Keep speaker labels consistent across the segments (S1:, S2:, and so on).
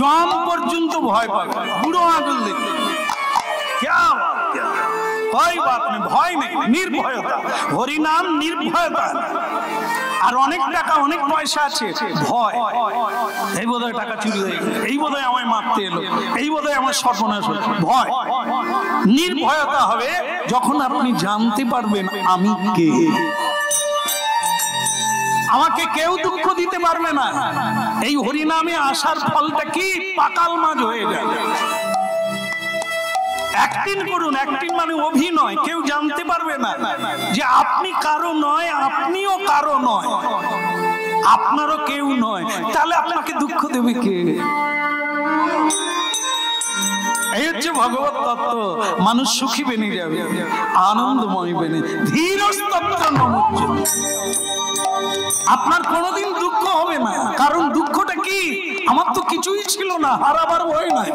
S1: জম পর্যন্ত ভয় পাবে, বুড়ো আঙুল দেখবে। कोई बात नहीं, भय नहीं, निर्भयता। हरिनाम निर्भयता। আর অনেক টাকা অনেক পয়সা আছে, ভয়, এই বোধহয় টাকা চুরি হয়ে গেল, এই বোধহয় আমায় মারতে এলো, এই বোধহয় আমার সর্বনাশ হলো। ভয়। নির্ভয়তা হবে যখন আপনি জানতে পারবেন আমি কে, আমাকে কেউ দুঃখ দিতে পারবে না। এই হরিনামে আসার ফলটা কি? পাকাল মাছ হয়ে যাবে। অ্যাক্টিং করুন, অ্যাক্টিং মানে অভিনয়। কেউ জানতে পারবে না যে আপনি কারো নয়, আপনিও কারো নয়, আপনারও কেউ নয়। তাহলে আপনাকে দুঃখ দেবে কে? এই হচ্ছে ভগবত তত্ত্ব। মানুষ সুখী বেনে যাবে, আনন্দময় বেনে। ধীরস্তত্ত্ব নমুজ্জ। আপনার কোনোদিন দুঃখ হবে না, কারণ দুঃখটা কি? আমার তো কিছুই ছিল না, হারাবার ভয় নাই,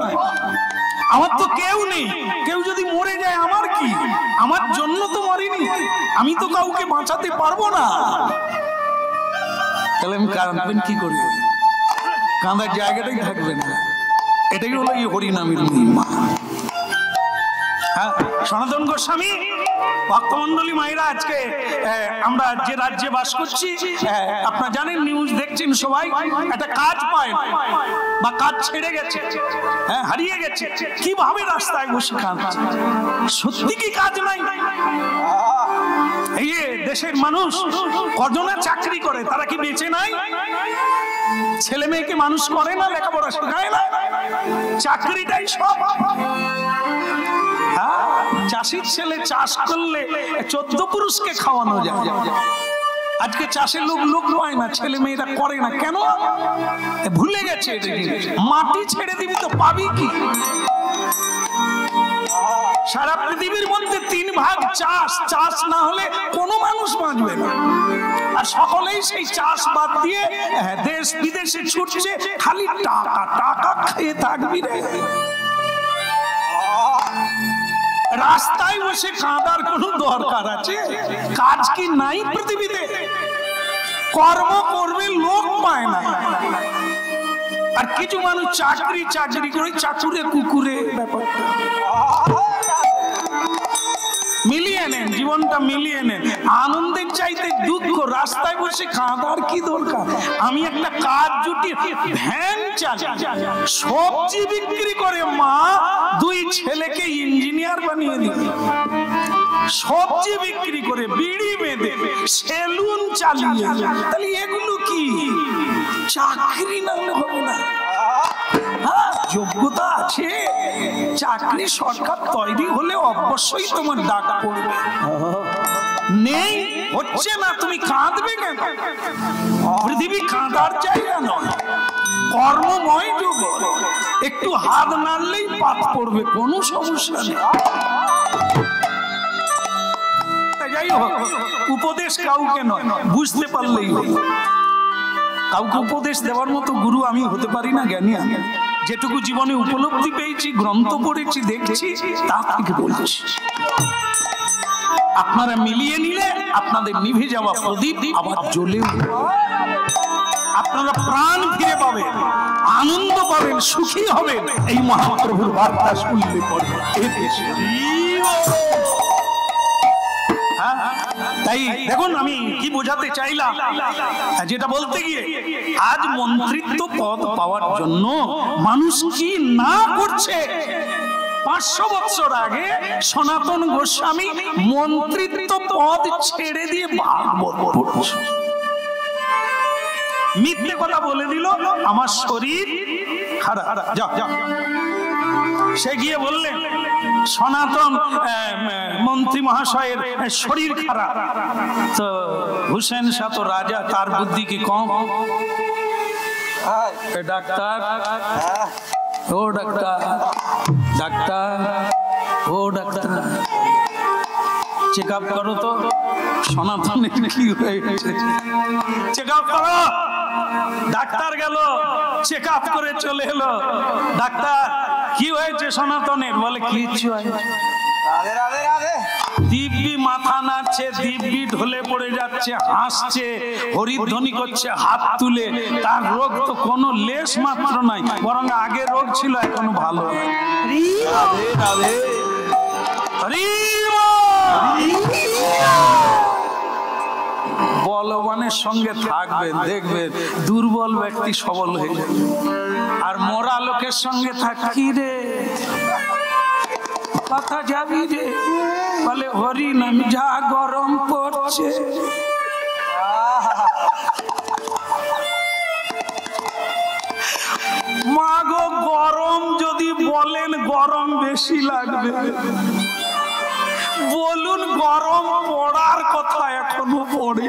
S1: আমার তো কেউ নেই। কেউ যদি মরে যায় আমার কি? আমার জন্য তো মরেনি, আমি তো কাউকে বাঁচাতে পারবো না। তাহলে আমি কাঁদবেন কি করি? কাঁদার জায়গাটাই থাকবে না। এটাই হলো এই হরিনামের মহিমা। হ্যাঁ, সনাতন গোস্বামী ভক্তমন্ডলী মায়েরা, আজকে আমরা যে রাজ্যে বাস করছি, আপনারা জানেন, নিউজ দেখছেন সবাই, একটা কাজ পায় বা কাজ ছেড়ে গেছে, হারিয়ে গেছে, কিভাবে রাস্তায় বসে কাঁদছে। সত্যি কি কাজ নাই? এই দেশের মানুষ কজনা চাকরি করে, তারা কি বেঁচে নাই? ছেলে মেয়েকে মানুষ করে না, লেখাপড়া শেখায় না, চাকরিটাই সব। চাষির ছেলে চাষ করলে 14 পুরুষকে খাওয়ানো যায়। আজকে চাষের লোক পায় না, ছেলে মেয়েরা করে না। কেন? ভুলে গেছে। মাটি ছেড়ে দিবি তো পাবি কি? সারা পৃথিবীর মধ্যে 3 ভাগ চাষ, চাষ না হলে কোনো মানুষ বাঁচবে না। আর সকলেই সেই চাষ বাদ দিয়ে দেশ বিদেশে ছুটছে, খালি টাকা টাকা খেয়ে থাকবি রে। রাস্তায় বসে কাঁদার কোনো দরকার আছে? কাজ কি নাই পৃথিবীতে? কর্ম করবে লোক পায় না। আর কিছু মানুষ চাকরি করে চাকুরে কুকুরে ব্যাপারটা মিলিয়ে নেন, জীবনটা মিলিয়ে নেন। আনন্দের চাইতে দুঃখ, রাস্তায় বসে কাঁদার কি দরকার? আমি একটা কাজ জুটি ভ্যান চালাই, সবজি বিক্রি করে মা 2 ছেলেকে ইঞ্জিনিয়ার বানিয়ে দিল। সবজি বিক্রি করে, বিড়ি বেঁধে, সেলুন চালিয়ে, তাহলে এগুলো কি? চাকরি না হলে হবে না। যোগ্যতা আছে, চাকরি সরকার তৈরি হলে অবশ্যই তোমার ডাক পড়বে। নেই, হচ্ছে না, তুমি কাঁদবে কেন? পৃথিবী কাঁদার জায়গা নয়, কর্মময় যুগ। একটু হাত নাড়লেই পাত পড়বে, কোনো সমস্যা নেই। যাই হোক, উপদেশ কাউকে নয়, বুঝতে পারলেই হলো। কাউকে উপদেশ দেওয়ার মতো গুরু আমি হতে পারি না, জ্ঞানী আমি। যেটুকু জীবনে উপলব্ধি পেয়েছি, গ্রন্থ পড়েছি, দেখছি, তা থেকে বলছি। আপনারা মিলিয়ে নিলে আপনাদের নিভে যাওয়া প্রদীপ আবার জ্বলে উঠবে। আপনারা প্রাণ ফিরে পাবেন, আনন্দ পাবেন, সুখী হবেন। এই মহাপ্রভুর বার্তা শুনলে পরে তাই দেখুন, আমি কি বোঝাতে চাইলাম, যেটা বলতে গিয়ে, আজ মন্ত্রিত্ব পদ পাওয়ার জন্য মানুষ কি না করছে। 500 বছর আগে সনাতন গোস্বামী মন্ত্রিত্ব পদ ছেড়ে দিয়ে ভাগবত পড়ছে। মিথ্যে কথা বলে দিল, আমার শরীর খারাপ, যাও যাও। সে গিয়ে বললেন সনাতন মন্ত্রী মহাশয়ের শরীর খারাপ। তো হুসেন শাহ তো রাজা, তার বুদ্ধি কি কম? ডাক্তার, ও ডাক্তার, ডাক্তার, ও ডাক্তার, চেক আপ করো তো সনাতনের কি হয়েছে, চেক আপ করো। ডাক্তার গেল, চেক আপ করে চলে এলো। ডাক্তার, কি হয়েছে সনাতনের? বলে কিচ্ছু হয়নি। দিব্য দিব্যি মাথা নাড়ছে, দিব্যি ঢলে পড়ে যাচ্ছে, হাসছে, হরিধ্বনি করছে হাত তুলে, তার রোগ তো কোনো লেশ মাত্র নাই, বরং আগে রোগ ছিল, এখনো ভালো। রাধে রাধে। বলবানের সঙ্গে থাকবেন, দেখবেন দুর্বল ব্যক্তি সবল হয়ে যাবে। আর মরা লোকের সঙ্গে থাকি রে কথা যাবি রে, বলে হরি নাম, যা গরম পড়ছে। মা গো, গরম যদি বলেন গরম বেশি লাগবে, বলুন গরম পড়ার কথা এখনো পড়ে।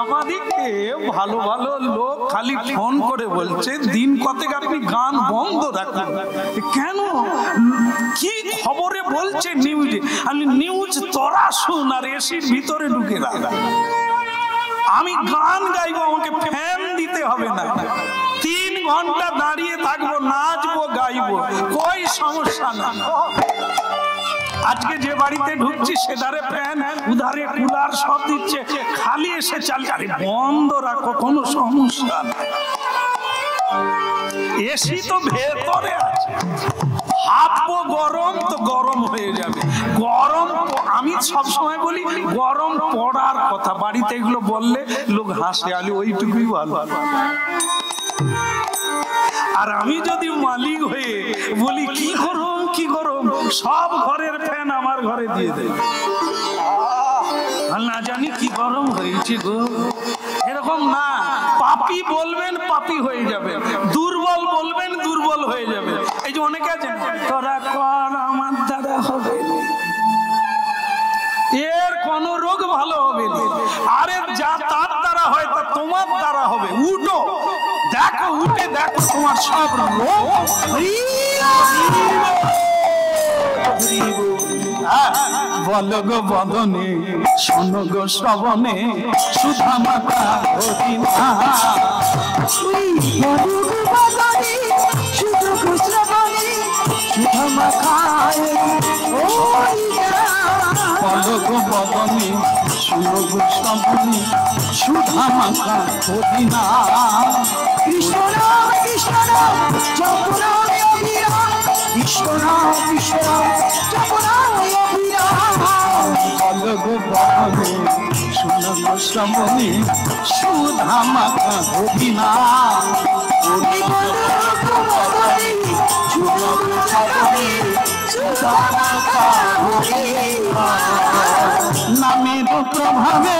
S1: আমাদেরকে ভালো ভালো লোক খালি ফোন করে বলছে দিন কতক আপনি গান বন্ধ রাখুন। কেন, কি খবরে বলছে নিউজে? আমি নিউজ তোরা শুন আর এসির ভিতরে ঢুকে রাখ। আমি গান গাইবো, আমাকে ফ্যান দিতে হবে না, 3 ঘন্টা দাঁড়িয়ে থাকবো, নাচবো গাইবো, কই সমস্যা না। আজকে যে বাড়িতে ঢুকছি সেধারে ফ্যান, উধারে কুলার, সব দিচ্ছে, খালি এসে চালিয়ে, আরে বন্ধ রাখো, কোনো সমস্যা না। এসি তো ভেতরে আছে, হাঁপবো, গরম তো গরম হয়ে যাবে। গরম আমি সবসময় বলি গরম পড়ার কথা, বাড়িতে এগুলো বললে লোক হাসে, আলি ওইটুকুই ভালো। আর আমি যদি মালিক হয়ে বলি কি গরম কি গরম, সব ঘরের ফ্যান আমার ঘরে দিয়ে দেয়, আর না জানি কি গরম হয়েছে গো। এরকম না, পাপি বলবেন পাপি হয়ে যাবে, দুর্বল বলবেন দুর্বল হয়ে যাবে। এই যে অনেকে আছেন, তোরা কর আমার দ্বারা হবে, এর কোন রোগ ভালো হবে না। আরে যা তার দ্বারা হয় তা তোমার দ্বারা হবে। উঠো, দেখো, উঠে দেখো তোমার সব রোগ। বল গো বদনে, শোনো গো শ্রবণে, সুধা মাতা হরিণা। বল গো বদনে, শোনো গো শ্রবণে, সুধা মাতা হরিণা। কৃষ্ণ রাম কৃষ্ণ রাম জপ রাম অভিরাম, কৃষ্ণ রাম কৃষ্ণ রাম জপ রাম অভিরাম। বল গো বদনে, শোনো গো শ্রবণে, সুধা মাতা হরিণা। নামের প্রভাবে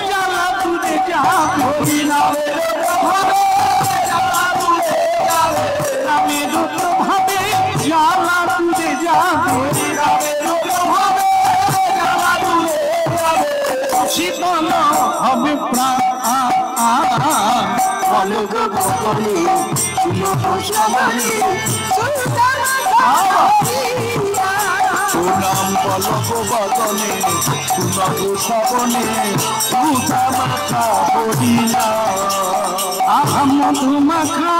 S1: জ্বালা তুলে যা, নামের প্রভাবে জ্বালা তুলে যা, শীতল হবে প্রাণ। বল গো বদনে, সুনাম বল গো বদনে, সুনা গো শ্রবণে, সুধা মাখা হরিণা। আহা মধু মাখা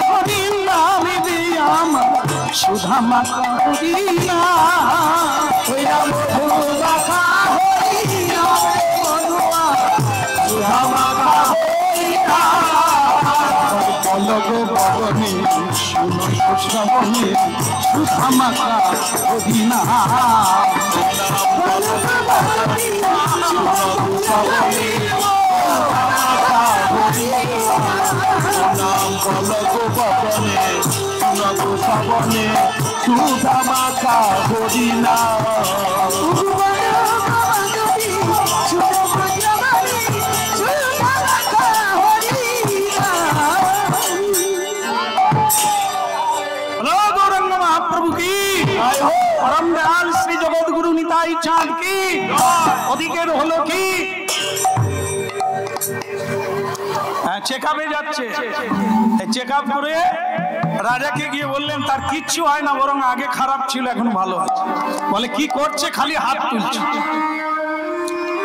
S1: হরিণা রে আমার, সুধা মাখা হরিণা। মধু মাখা হরিণা, সুধা মাখা হরিণা। বল গো বদনে, শোনো গো শ্রবণে, সুধা মাখা হরিণা। বল গো বদনে, শোনো গো শ্রবণে, সুধা মাখা হরিণা। महाप्रभु की, परम दयाल श्री जगत गुरु निताई चांद की, ওদিকের হলো কি চেকআপে যাচ্ছে, চেকআপ করে রাজাকে গিয়ে বললেন তার কিচ্ছু হয় না, বরং আগে খারাপ ছিল এখন ভালো আছে। বলে কি করছে? খালি হাত তুলছে।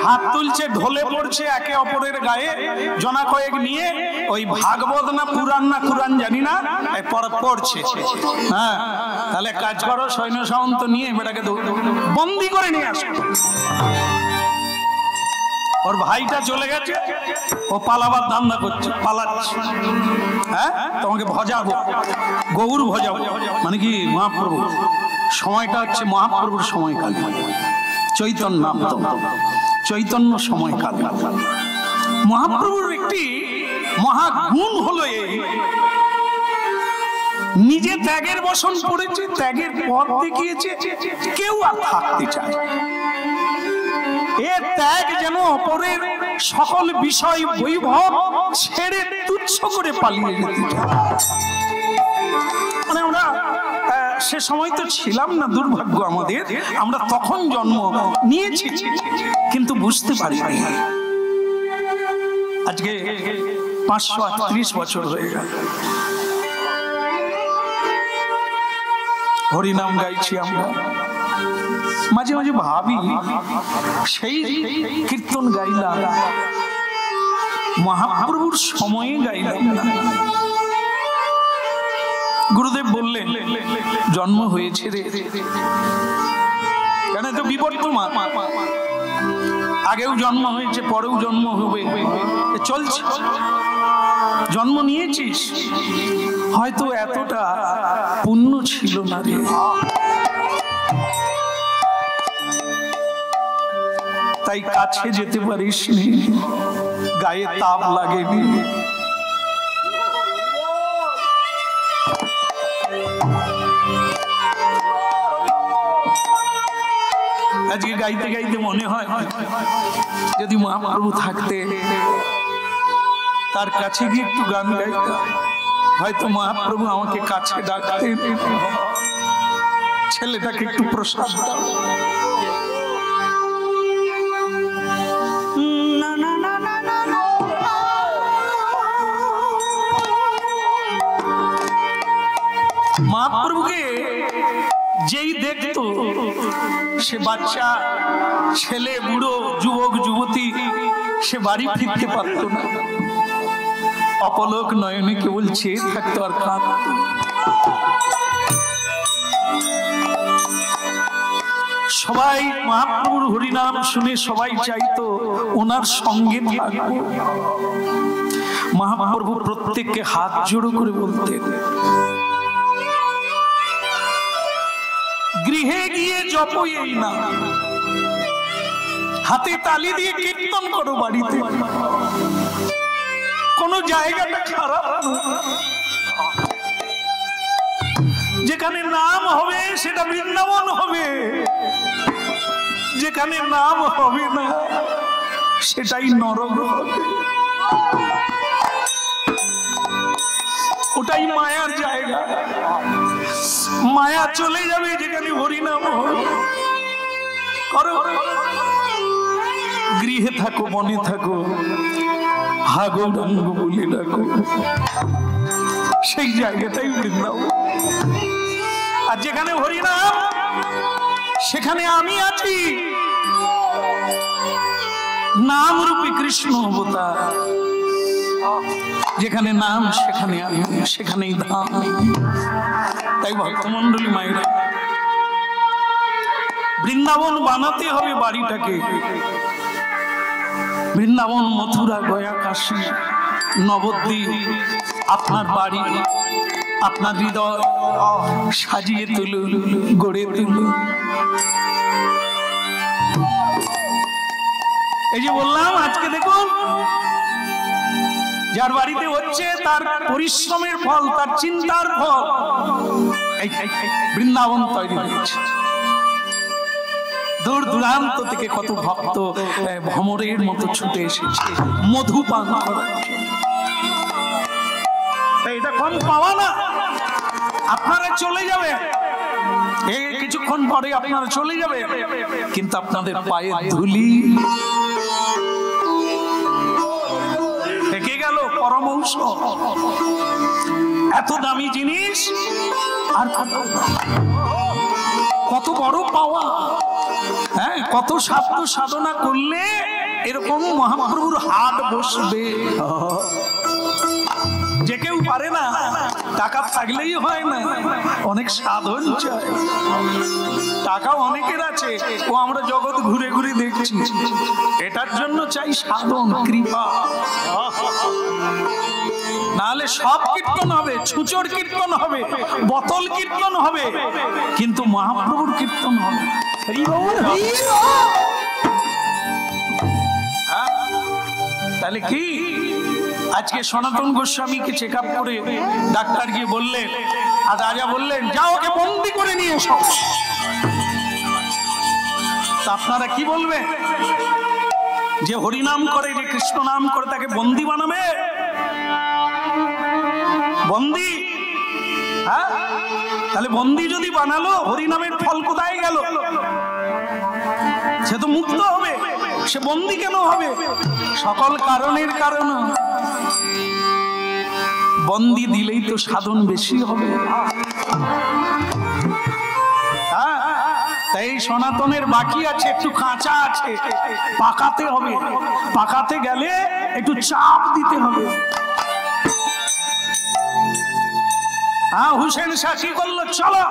S1: হাত তুলছে, ঢলে পড়ছে একে অপরের গায়ে, জনা কয়েক নিয়ে ওই ভাগবত না কুরআন জানি না পড়ছে। হ্যাঁ, তাহলে কাজ করো, সৈন্য সামন্ত নিয়ে বেটাকে বন্দি করে নিয়ে আসো। ওর ভাইটা চলে গেছে, ও পালাবার ধান্দা করছে, পালাচ্ছে। হ্যাঁ, তোমাকে ভজাবো, গৌর ভজাবো, মানে কি মহাপ্রভু। সময়টা হচ্ছে মহাপ্রভুর সময়কাল, চৈতন্য চৈতন্য সময়কাল। মহাপ্রভুর একটি মহাগুণ হলো এই, নিজে ত্যাগের বসন পড়েছে, ত্যাগের পথ দেখিয়েছে, কেউ আর থাকতে চায়। এ ত্যাগ যেন অপরের সকল বিষয় বৈভব ছেড়ে তুচ্ছ করে পালিয়ে যেতে চায়। মানে আমরা সে সময় তো ছিলাম না, দুর্ভাগ্য আমাদের, আমরা তখন জন্ম নিয়েছি কিন্তু বুঝতে পারিনি। আজকে 538 বছর হয়ে গেল, হরিনাম গাইছি আমরা। মাঝে মাঝে ভাবি, সেই কীর্তন গাইলাম মহাপ্রভুর সময়ে গাইলাম না। গুরুদেব বললেন জন্ম হয়েছে রে, কেন তো বিবর্তমান, আগেও জন্ম হয়েছে, পরেও জন্ম হবে, চলছে। জন্ম নিয়েছিস, হয়তো এতটা পুণ্য ছিল না রে, তাই কাছে যেতে পারিস নি, গায়ে তাপ লাগেনি। আজকে গাইতে গাইতে মনে হয় যদি মহাপ্রভু থাকতে, তার কাছে গিয়ে একটু গান গাইতাম, হয়তো মহাপ্রভু আমাকে কাছে ডাকতেন, ছেলেটাকে একটু প্রসাদ দাও। মহাপ্রভুকে যেই দেখতো, সে বাচ্চা, ছেলে, বুড়ো, যুবক, যুবতী, সে বাড়ি ফিরতে পারতো না, অপলক নয়নে কেবল চেয়ে থাকতো আর কাঁদতো। সবাই মহাপ্রভুর হরিনাম শুনে সবাই চাইতো ওনার সঙ্গে থাকবো। মহাপ্রভু প্রত্যেককে হাত জোড়ো করে বলতেন, গৃহে গিয়ে জপ এই না, হাতে তালি দিয়ে কীর্তন করো বাড়িতে, কোন জায়গাটা খারাপ নয়, যেখানে নাম হবে সেটা বৃন্দাবন হবে, যেখানে নাম হবে না সেটাই নরক হবে। ওটাই মায়ার জায়গা, মায়া চলে যাবে যেখানে হরিনাম হবে। গৃহে থাকো, মনে থাকো, হাগো রঙ্গ বলে রাখো, সেই জায়গাটাই বৃন্দাবন। আর যেখানে হরিনাম সেখানে আমি আছি, নাম রূপী কৃষ্ণ অবতার। যেখানে নাম সেখানে আমি, সেখানেই ধাম। তাই ভক্তমন্ডলী মায়েরা, বৃন্দাবন বানাতে হবে বাড়িটাকে। বৃন্দাবন, মথুরা, গয়া, কাশী, নবদ্বীপ, আপনার বাড়ি, আপনার হৃদয় সাজিয়ে তুলুন, গড়ে তুলুন। এই যে বললাম, আজকে দেখুন যার বাড়িতে হচ্ছে তার পরিশ্রমের ফল, তার চিন্তার ফল, বৃন্দাবন তৈরি হয়েছে। দূর দূরান্ত থেকে কত ভক্ত ভ্রমরের মতো ছুটে এসেছে মধু পান করার জন্য। এটা কম পাওয়া না, আপনারা চলে যাবে, এই কিছুক্ষণ পরে আপনারা চলে যাবে, কিন্তু আপনাদের পায়ের ধুলি থেকে গেল পরমহংস। এত দামি জিনিস আর কত বড় পাওয়া, হ্যাঁ, কত সাধ্য সাধনা করলে এরকম মহাপ্রভুর হাট বসবে। যে কেউ পারে না, টাকা থাকলেই হয় না, অনেক সাধন চাই। টাকা অনেকের আছে, ও আমরা জগৎ ঘুরে ঘুরে দেখছি। এটার জন্য চাই সাধন, কৃপা। নাহলে সব কীর্তন হবে, ছুঁচোর কীর্তন হবে, বোতল কীর্তন হবে, কিন্তু মহাপ্রভুর কীর্তন হবে। তাহলে কি আজকে সনাতন গোস্বামীকে চেক আপ করে ডাক্তার গিয়ে বললেন, আর রাজা বললেন যাও ওকে বন্দি করে নিয়ে এসো। তা আপনারা কি বলবেন? যে হরিনাম করে, যে কৃষ্ণ নাম করে, তাকে বন্দি বানাবে? বন্দি? হ্যাঁ, তাহলে বন্দি যদি বানালো, হরিনামের ফল কোথায় গেল? সে তো মুক্ত হবে, সে বন্দি কেন হবে? সকল কারণের কারণ বন্দি দিলেই তো সাধন বেশি হবে। তাই সনাতনের বাকি আছে, একটু কাঁচা আছে, পাকাতে হবে। পাকাতে গেলে একটু চাপ দিতে হবে। হ্যাঁ, হুসেন শাহ কি করলো? চলো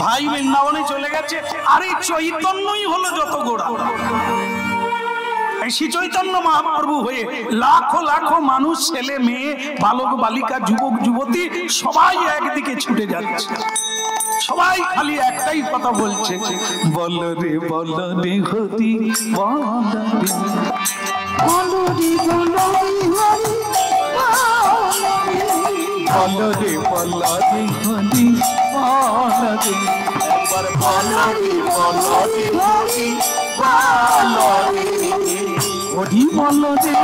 S1: ভাই বৃন্দাবনে চলে গেছে। আরে চৈতন্যই হলো যত গোড়া। শ্রী চৈতন্য মহাপ্রভু হয়ে লাখো লাখো মানুষ, ছেলে মেয়ে, বালক বালিকা, যুবক যুবতী সবাই একদিকে ছুটে যাচ্ছে। সবাই খালি একটাই কথা বলছে, বল রে বল রে হরি বল রে বল রে বল রে বল রে হরি বল রে, একবার বল রে বল রে হরি বল রে, হরি বল রে হরি বল রে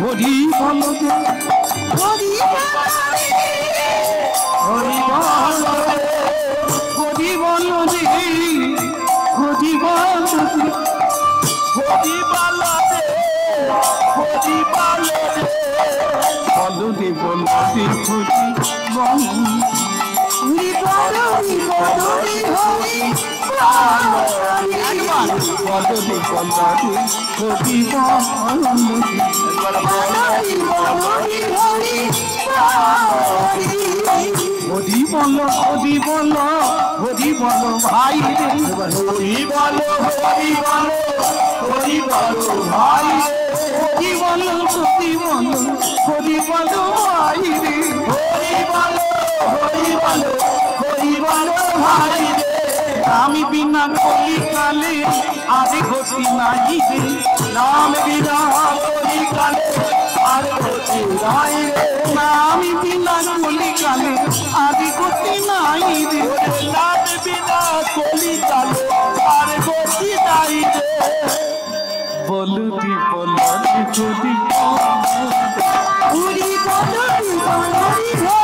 S1: হরি হরি বল রে হরি বল রে হরি বল রে হরি বল রে হরি বল রে, বল রে বল রে হরি বল হরি বল রে বল রে হরি একবার বল রে বল রে হরি বল রে, একবার বল রে বল রে হরি হরি বল হরি বল হরি বল ভাই রে, হরি বল হরি বল হরি বল ভাই রে, হরি বল হরি বল হরি বল ভাই রে, হরি বল হরি বল হরি বল ভাই রে, আমি বিনা কলি কালে আরে গতি নাই রে, নাম বিনা কলি কালে আরে গতি নাই রে, আমি বিনা কলি কালে আরে গতি নাই রে, নাম বিনা কলি কালে আরে গতি নাই রে, বল রে বল রে যদি হরি বল রে বল রে হরি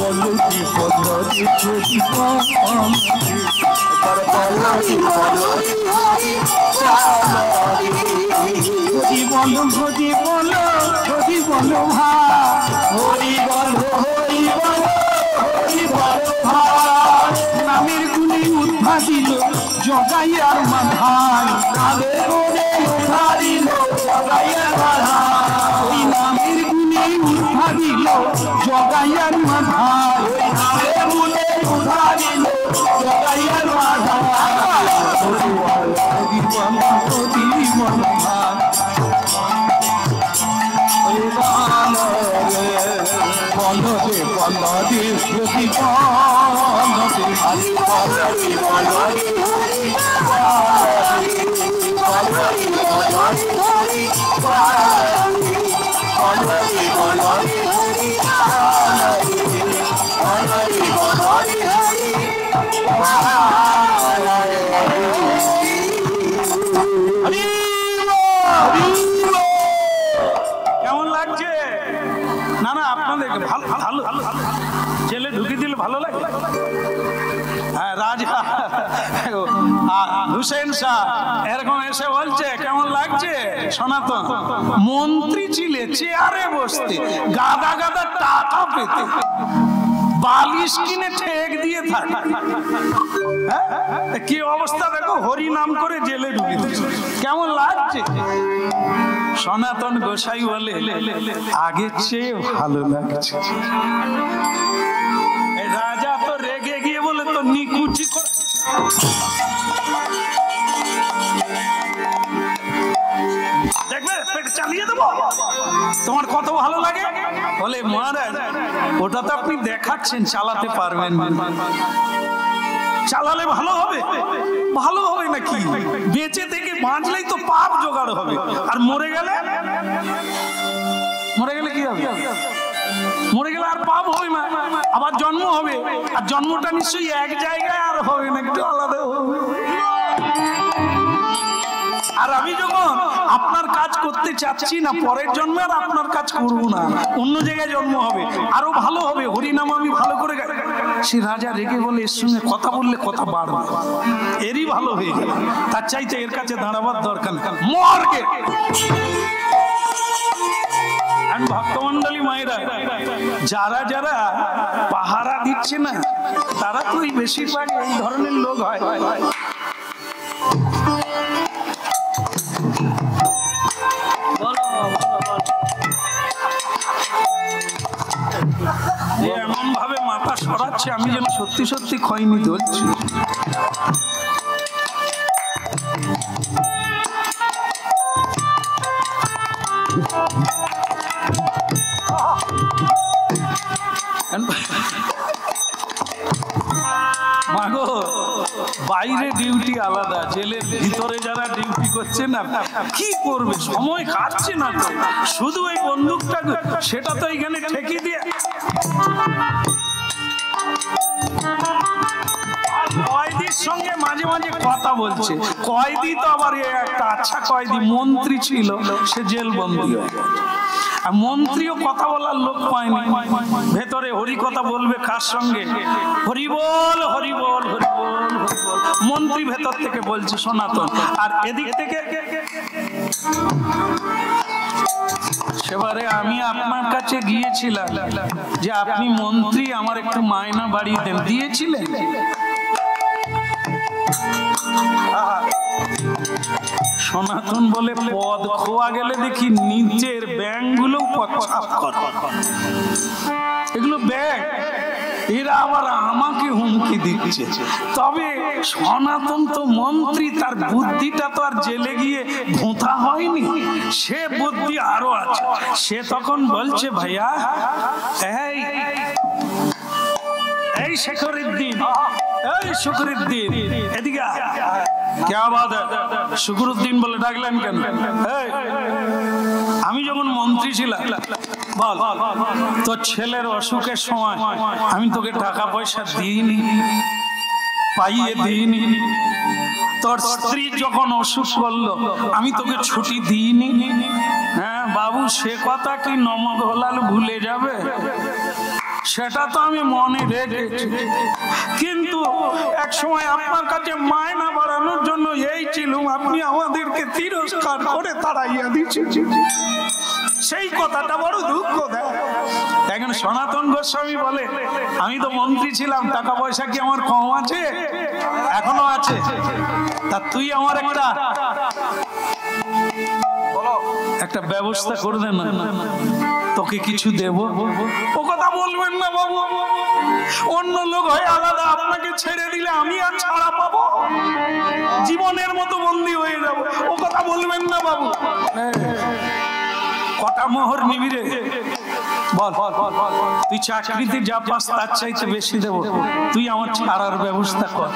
S1: বল রে বল রে যদি বল রে, একবার বল রে বল রে হরি বল হরি বল হরি বল ভাই, হরি বল হরি বল হরি বল ভাই, নামের গুণে উদ্ধা দিল জগাইয়ার মাধাই, নামের গুণে উদ্ধা দিল জগাইয়ার মাধাই, ওই নামের গুণে উদ্ধা দিল জগাইয়ার মাধাই, ওই নামের গুণে উদ্ধা দিল জগাইয়ার মাধাই, হরি বল হরি বল হরি বল ভাই, বল রে বল রে হরি বল রে হরি বল রে বল রে হরি বল রে বল রে হরি বল রে বল রে হরি বল রে বল রে হরি কেমন লাগছে? না না, আপনাদের ভালো ভালো ছেলে ঢুকে দিলে ভালো লাগে। হ্যাঁ, রাজা হুসেন শাহ এরকম এসে বলছে কেমন লাগছে? সনাতন মন্ত্রী ছিলে চেয়ারে বসতে, গাদা গাদা টাকা পেতে, বালিশ কিনে ঠেক দিয়ে থাকে। কি অবস্থা দেখো, হরি নাম করে জেলে ঢুকে দিচ্ছে, কেমন লাগছে? সনাতন গোসাই বলে আগের চেয়ে ভালো লাগছে। রাজা তো রেগে গিয়ে বলে তো নিকুচি দেখবে পেটে চালিয়ে দেবো, তোমার কত ভালো লাগে? বলে মহারাজ ওটা তো আপনি দেখাচ্ছেন, চালাতে পারবেন না। চালালে ভালো হবে? ভালো হবে নাকি? বেঁচে থেকে বাঁচলেই তো পাপ জোগাড় হবে, আর মরে গেলে কি হবে? মরে গেলে আর পাপ হবে না, আবার জন্ম হবে, আর জন্মটা নিশ্চয়ই এক জায়গায় আর হবে না, একটু আলাদা হবে। আর আমি যখন আপনার কাজ করতে চাচ্ছি না, পরের জন্মে আর আপনার কাজ করবো না, অন্য জায়গায় জন্ম হবে, আরো ভালো হবে, হরিনাম আমি ভালো করে গাই। সে রাজা রেগে বলে এর সঙ্গে কথা বললে কথা বাড়বে, এরই ভালো হয়ে গেল, তার চাইতে এর কাছে দাঁড়াবার দরকার নেই, মরগে। ভক্তমন্ডলী মায়েরা, যারা যারা পাহারা দিচ্ছে না, তারা তো বেশিরভাগ এই ধরনের লোক হয়। এমন ভাবে মাথা সরাচ্ছে আমি যেন সত্যি সত্যি খয়নি ধরছি। মাগো, বাইরে ডিউটি আলাদা, জেলের ভিতরে যারা ডিউটি করছে না, কি করবে? সময় কাটছে না তো, শুধু ওই বন্দুকটা সেটা তো এইখানে ঠেকি দিয়ে। কয়েদির সঙ্গে মাঝে মাঝে কথা বলছে, কয়েদি তো আবার একটা আচ্ছা কয়েদি মন্ত্রী ছিল, সে জেল বন্দী হয়। আর মন্ত্রীও কথা বলার লোক পায়নি, ভেতরে হরি কথা বলবে কার সঙ্গে? হরি বল হরি বল হরি বল হরি বল, মন্ত্রী ভেতর থেকে বলছে সনাতন, আর এদিক থেকে সেবারে আমি আপনার কাছে গিয়েছিলাম যে আপনি মন্ত্রী, আমার একটু মায়না বাড়িয়ে দেন, দিয়েছিলেন? সনাতন বলে পদ খোয়া গেলে দেখি নিচের ব্যাংকগুলো পচ্ছাপ করে, এগুলো ব্যাংক, এরা আবার আমাকে হুমকি দিচ্ছে। তবে সনাতন তো মন্ত্রী, তার বুদ্ধিটা তো আর জেলে গিয়ে ভোঁতা হয়নি, সে বুদ্ধি আরো আছে। সে তখন বলছে ভাইয়া, এই শেখরউদ্দিন, এই শুকরউদ্দিন, এদিকে क्या बात है? শুকরউদ্দিন বলে ডাকলেন কেন? আমি যখন মন্ত্রী ছিলাম, বল তোর ছেলের অসুখের সময় আমি তোকে টাকা পয়সা দিইনি, পাইয়ে দিইনি? তোর স্ত্রী যখন অসুখ করলো আমি তোকে ছুটি দিইনি? হ্যাঁ বাবু, সে কথা কি নমক হলাল ভুলে যাবে? সেটা তো আমি মনে রেখেছি, কিন্তু এক সময় আপনার কাছে মায়না বাড়ানোর জন্য এই ছিলুম, আপনি আমাদেরকে তিরস্কার করে তাড়াইয়া দিচ্ছেন। সেই কথাটা বড় দুঃখ দেয়। এখন সনাতন গোস্বামী বলে আমি তো মন্ত্রী ছিলাম, টাকা পয়সা কি আমার কম আছে? এখনো আছে। তা তুই আমার একটা ব্যবস্থা করে দে না, তোকে কিছু দেব। ও কথা বলবেন না বাবু, অন্য লোক হয় আলাদা, আপনাকে ছেড়ে দিলে আমি আর ছাড়া পাবো? জীবনের মতো বন্দী হয়ে যাব। ও কথা বলবেন না বাবু। কটা মোহর নিবি রে? বল, তুই চাকরিতে যা পাস তার চাইতে বেশি দেব, তুই আমার ছাড়ার ব্যবস্থা কর।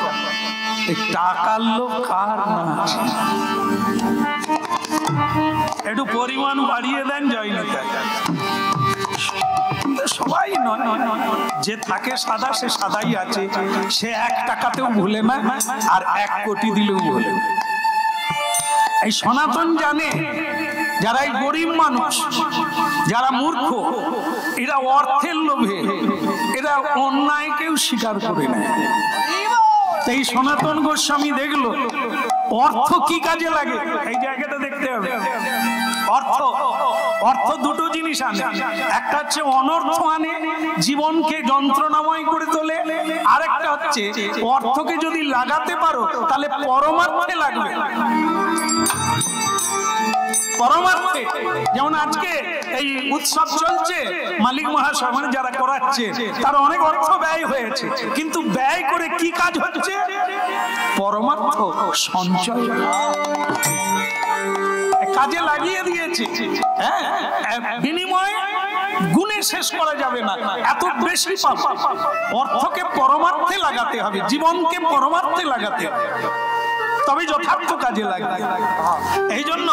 S1: টাকার লোক কার না আছে? একটু পরিমাণ বাড়িয়ে দেন জয়নিতা। সবাই নয়, যে থাকে সাদা সে সাদাই আছে, সে 1 টাকাতেও ভুলে না, আর 1 কোটি দিলেও ভুলে। এই সনাতন জানে যারা এই গরিব মানুষ, যারা মূর্খ, এরা অর্থের লোভে এরা অন্যায়কেও স্বীকার করে নেয়। এই সনাতন গোস্বামী দেখলো অর্থ কি কাজে লাগে, এই জায়গাটা দেখতে হবে। অর্থ দুটো জিনিস আনে, একটা হচ্ছে অনর্থ আনে, জীবনকে যন্ত্রণাময় করে তোলে, আর একটা হচ্ছে অর্থকে যদি লাগাতে পারো তাহলে পরমার্থে লাগবে। পরমার্থে যেমন আজকে এই উৎসব চলছে, মালিক মহাশয় মানে যারা করাচ্ছে তার অনেক অর্থ ব্যয় হয়েছে, কিন্তু ব্যয় করে কি কাজ হচ্ছে? পরমার্থ সঞ্চয় কাজে লাগিয়ে দিয়েছে। হ্যাঁ, বিনিময় গুণে শেষ করা যাবে না, এত বেশি পাপ। অর্থকে পরমার্থে লাগাতে হবে, জীবনকে পরমার্থে লাগাতে হবে, তবে যথার্থ কাজে লাগবে। এই জন্য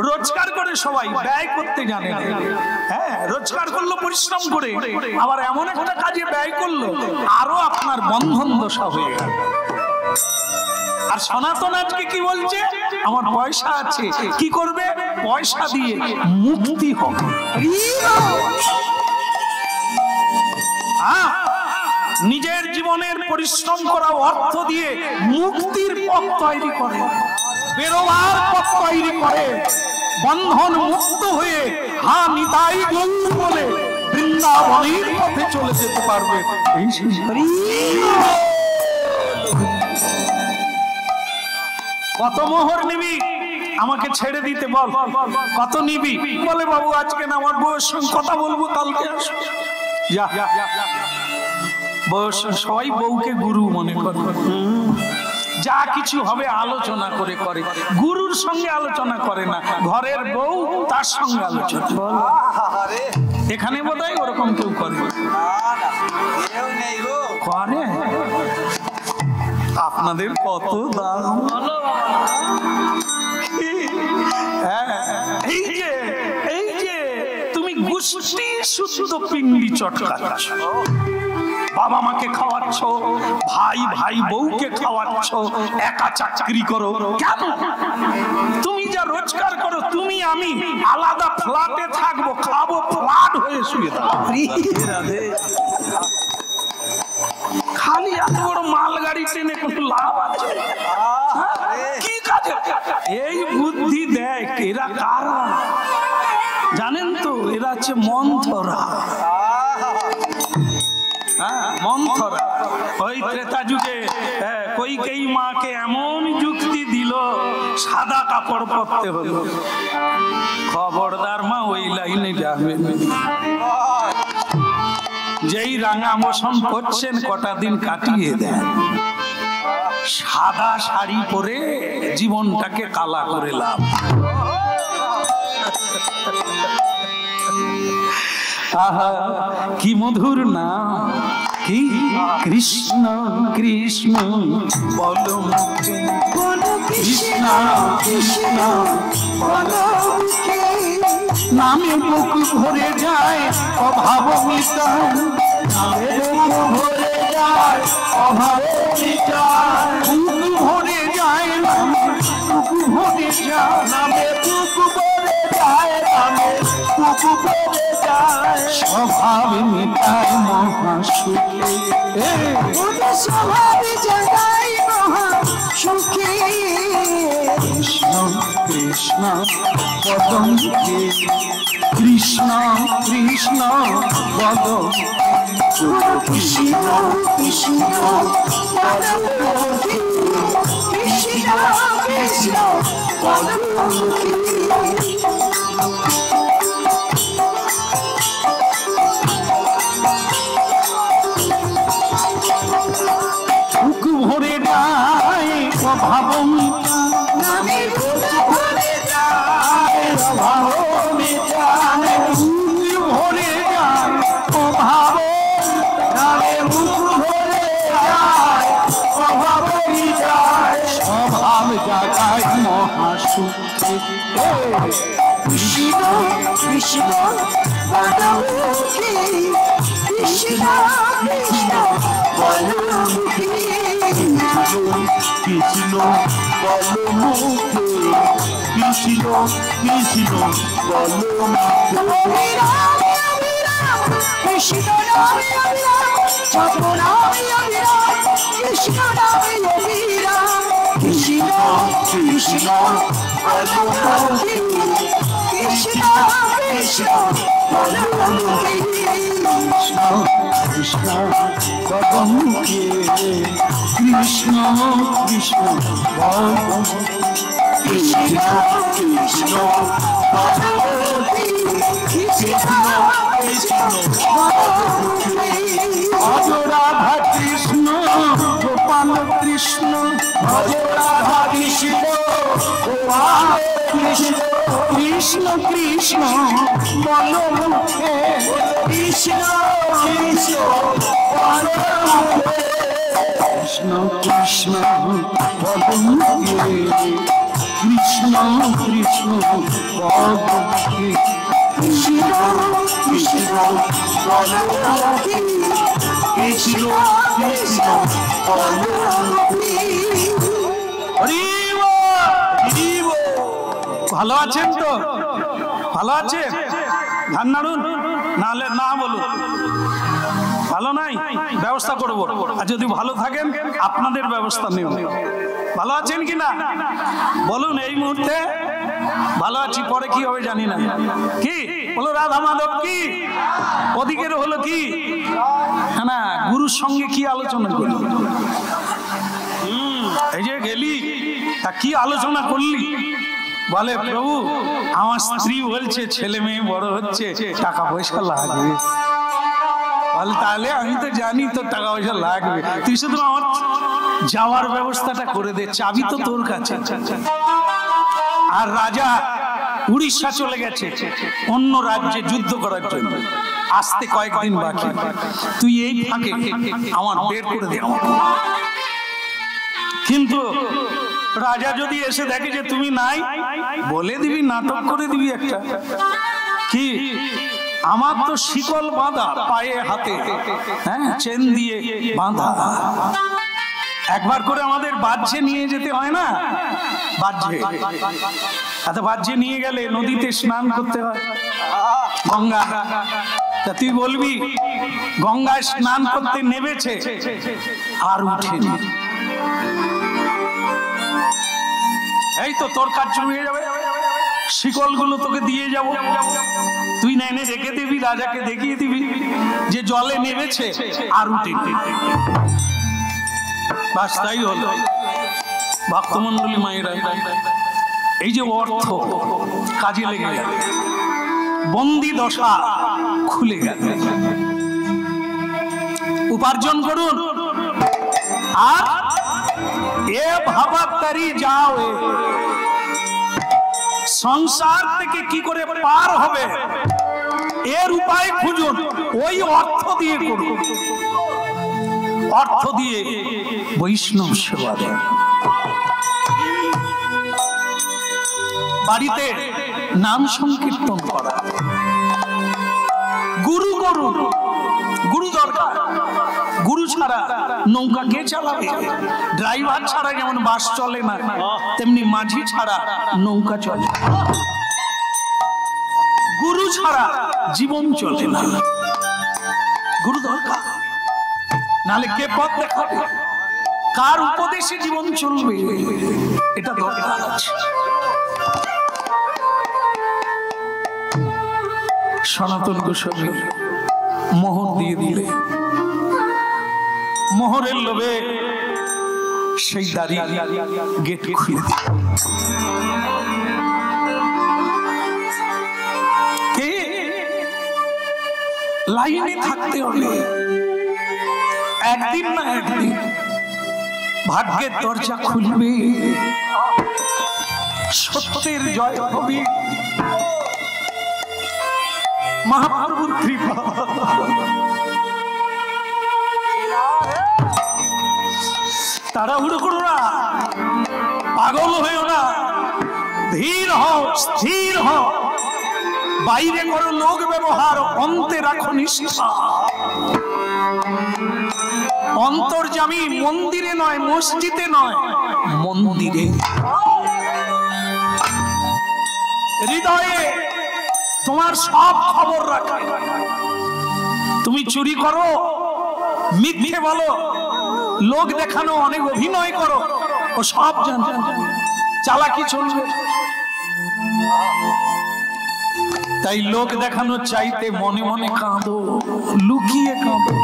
S1: রোজগার করে সবাই ব্যয় করতে জানে না। হ্যাঁ, রোজগার করলো পরিশ্রম করে, আবার এমন একটা কাজে ব্যয় করলো আরো আপনার বন্ধন দশা হয়ে গেল। আর সনাতন আজকে কি বলছে? আমার পয়সা আছে, কি করবে? পয়সা দিয়ে মুক্তি হবে। নিজের জীবনের পরিশ্রম করা অর্থ দিয়ে মুক্তির পথ তৈরি করে, বেরোবার পথ তৈরি করে, বন্ধন মুক্ত হয়ে হা নিতাই গৌর বলে বৃন্দাবনের পথে চলে যেতে পারবে। কত মোহর নিবি? আমাকে ছেড়ে দিতে বল। কত নিবি? বলে বাবু আজকে না, আমার বউয়ের সঙ্গে কথা বলবো, কালকে আসবো। যা, সবাই বউকে গুরু মনে করে, যা কিছু হবে আলোচনা করে করে, গুরুর সঙ্গে আলোচনা করে না, ঘরের বউ তার সঙ্গে আলোচনা করে। এখানে বোধহয় ওরকম কেউ করে? আপনাদের কত দাম! এই যে তুমি গোষ্ঠী শুদ্ধ পিণ্ডি চটকাচ্ছ, বাবা মাকে খাওয়াচ্ছ, ভাই ভাই বউকে খাওয়াচ্ছ, একা চাকরি করো কেন? তুমি যা রোজগার করো, তুমি আমি আলাদা ফ্ল্যাটে থাকবো, খাবো, ফ্ল্যাট হয়ে শুয়ে থাকবো। খালি এত বড় মাল গাড়ি টেনে কোনো লাভ আছে? কি কাজে? এই বুদ্ধি দেয় এরা কারা জানেন তো? এরা হচ্ছে মন্থরা। মন্থরা ওই ত্রেতা যুগে কইকেয়ী মাকে এমন যুক্তি দিল, সাদা কাপড় পরতে হলো। খবরদার মা, ওই লাইনে যাবেন। যেই রাঙা মোশন করছেন কটা দিন কাটিয়ে দেন, সাদা শাড়ি পরে জীবনটাকে কালা করে লাভ। আহা কি মধুর নাম, কি কৃষ্ণ কৃষ্ণ বলো মুখে, কৃষ্ণ কৃষ্ণ বলো মুখে, নামে বুক ভরে যায় অভাব মিটায়, নামে বুক ভরে যায় অভাব মিটায়, বুক ভরে যায় নামে বুক ভরে যায়, নামে বুক ভরে যায়, নামে বুক ভরে যায়, স্বভাব মিটায় মহাসুখে, স্বভাব জাগায় মহাসুখে, কৃষ্ণ কৃষ্ণ পদমুখে, কৃষ্ণ কৃষ্ণ বদ, কৃষ্ণ কৃষ্ণ পদমুখে, কৃষ্ণ কৃষ্ণ পদমুখে। বুক ভরে যায় অভাব মিটায়, নামে বুক ভরে যায় অভাব মিটায়, বুক ভরে যায় অভাব, নামে বুক ভরে যায় অভাব মিটায়, স্বভাব জাগায় মহাসুখে, কৃষ্ণ কৃষ্ণ পদমুখে, কৃষ্ণ কৃষ্ণ বলমুখে, কৃষ্ণ বলমুখে, কৃষ্ণ কৃষ্ণ বলমুখে, কৃষ্ণ নামে অবিরাম, জপ নামে অবিরাম, কৃষ্ণ নামে অবিরাম, কৃষ্ণ কৃষ্ণ বলমুখে, কৃষ্ণ
S2: কৃষ্ণ বলো কৃষ্ণ কৃষ্ণ বলমুখে কৃষ্ণ কৃষ্ণ বলো কৃষ্ণ কৃষ্ণ রাধা কৃষ্ণ গোপাল কৃষ্ণ রাধা কৃষ্ণ গোপাল কৃষ্ণ কৃষ্ণ কৃষ্ণ বলো মুখে কৃষ্ণ কৃষ্ণ কৃষ্ণ কৃষ্ণ বলো মুখে কৃষ্ণ কৃষ্ণ বলো মুখে কৃষ্ণ কৃষ্ণ বলো কৃষ্ণ কৃষ্ণ বলো
S1: ভালো আছেন তো? ভালো আছেন? ধান নাড়ুন, নাহলে না বলুন। ভালো নাই, ব্যবস্থা করব। আর যদি ভালো থাকেন আপনাদের ব্যবস্থা নেব। ভালো আছেন কিনা বলুন। এই মুহূর্তে ভালো আছি, পরে কি হবে জানি না। কি বলো? রাধা মাধব কি? ওদিকের হলো কি? না, গুরুর সঙ্গে কি আলোচনা করলি? এই যে গেলি, তা কি আলোচনা করলি? বলে প্রভু আমার স্ত্রী বলছে ছেলে মেয়ে বড় হচ্ছে, টাকা পয়সা লাগবে। বলে তাহলে আমি তো জানি তোর টাকা পয়সা লাগবে, তুই শুধু আমার যাওয়ার ব্যবস্থাটা করে দে, চাবি তো তোর কাছে। আর রাজা উড়িষ্যা চলে গেছে অন্য রাজ্যে যুদ্ধ করার জন্য, আসতে কয়েকদিন বাকি। তুই এই ফাঁকে আমার বের করে দে আমাকে। কিন্তু রাজা যদি এসে দেখে যে তুমি নাই, বলে দিবি, নাটক করে দিবি একটা, কি আমার তো শিকল বাঁধা পায়ে হাতে, হ্যাঁ চেন দিয়ে বাঁধা। একবার করে আমাদের বাহ্যে নিয়ে যেতে হয় না? বাহ্যে, আচ্ছা বাহ্যে নিয়ে গেলে নদীতে স্নান করতে হয়, গঙ্গা। তা তুই বলবি গঙ্গায় স্নান করতে নেমেছে আর উঠেনি, এই তো তোর কাজ শুরু হয়ে যাবে। শিকল গুলো তোকে দিয়ে যাব, তুই নেনে রেখে দিবি, রাজাকে দেখিয়ে দিবি যে জলে নেমেছে আর উঠেনি। বাস তাই হলো। ভক্তমন্ডলী মায়েরা, এই যে অর্থ কাজে লেগে গেল, বন্দি দশা খুলে গেল। উপার্জন করুন আর এ ভাবাতারি যাও, সংসার থেকে কি করে পার হবে এর উপায় খুঁজুন। ওই অর্থ দিয়ে করুন, অর্থ দিয়ে বৈষ্ণব সেবা দেন। বাড়িতে নাম সংকীর্তন করা, গুরু করুন, গুরু দরকার। গুরু ছাড়া নৌকা কে চালাবে? ড্রাইভার ছাড়া যেমন বাস চলে না, তেমনি মাঝি ছাড়া নৌকা চলে। গুরু ছাড়া জীবন চলে না, গুরু দরকার। নাহলে কে পথ দেখাবে? কার উপদেশে জীবন চলবে? এটা দরকার আছে। সনাতন গোস্বামী মোহর দিয়ে দিলে, মোহরের লোভে সেই দাড়ি গেট খুলে দিল। কে লাইনে থাকতে হবে, একদিন না একদিন ভাগ্যের দরজা খুলবে, সত্যের জয় হবে। মহাপ্রভুর কৃপা। তাড়াহুড়ো করো না, পাগল হয়েও না, ধীর হও, স্থির হও। বাইরে করো লোক ব্যবহার, অন্তে রাখো নিষ্ঠা। অন্তর্যামী মন্দিরে নয়, মসজিদে নয়, মন্দিরে। হৃদয়ে তোমার সব খবর রাখে। তুমি চুরি করো, মিথ্যে বলো, লোক দেখানো, অনেক অভিনয় করো, ও সব জানো। চালাকি চলবে। তাই লোক দেখানোর চাইতে মনে মনে কাঁদো, লুকিয়ে কাঁদো,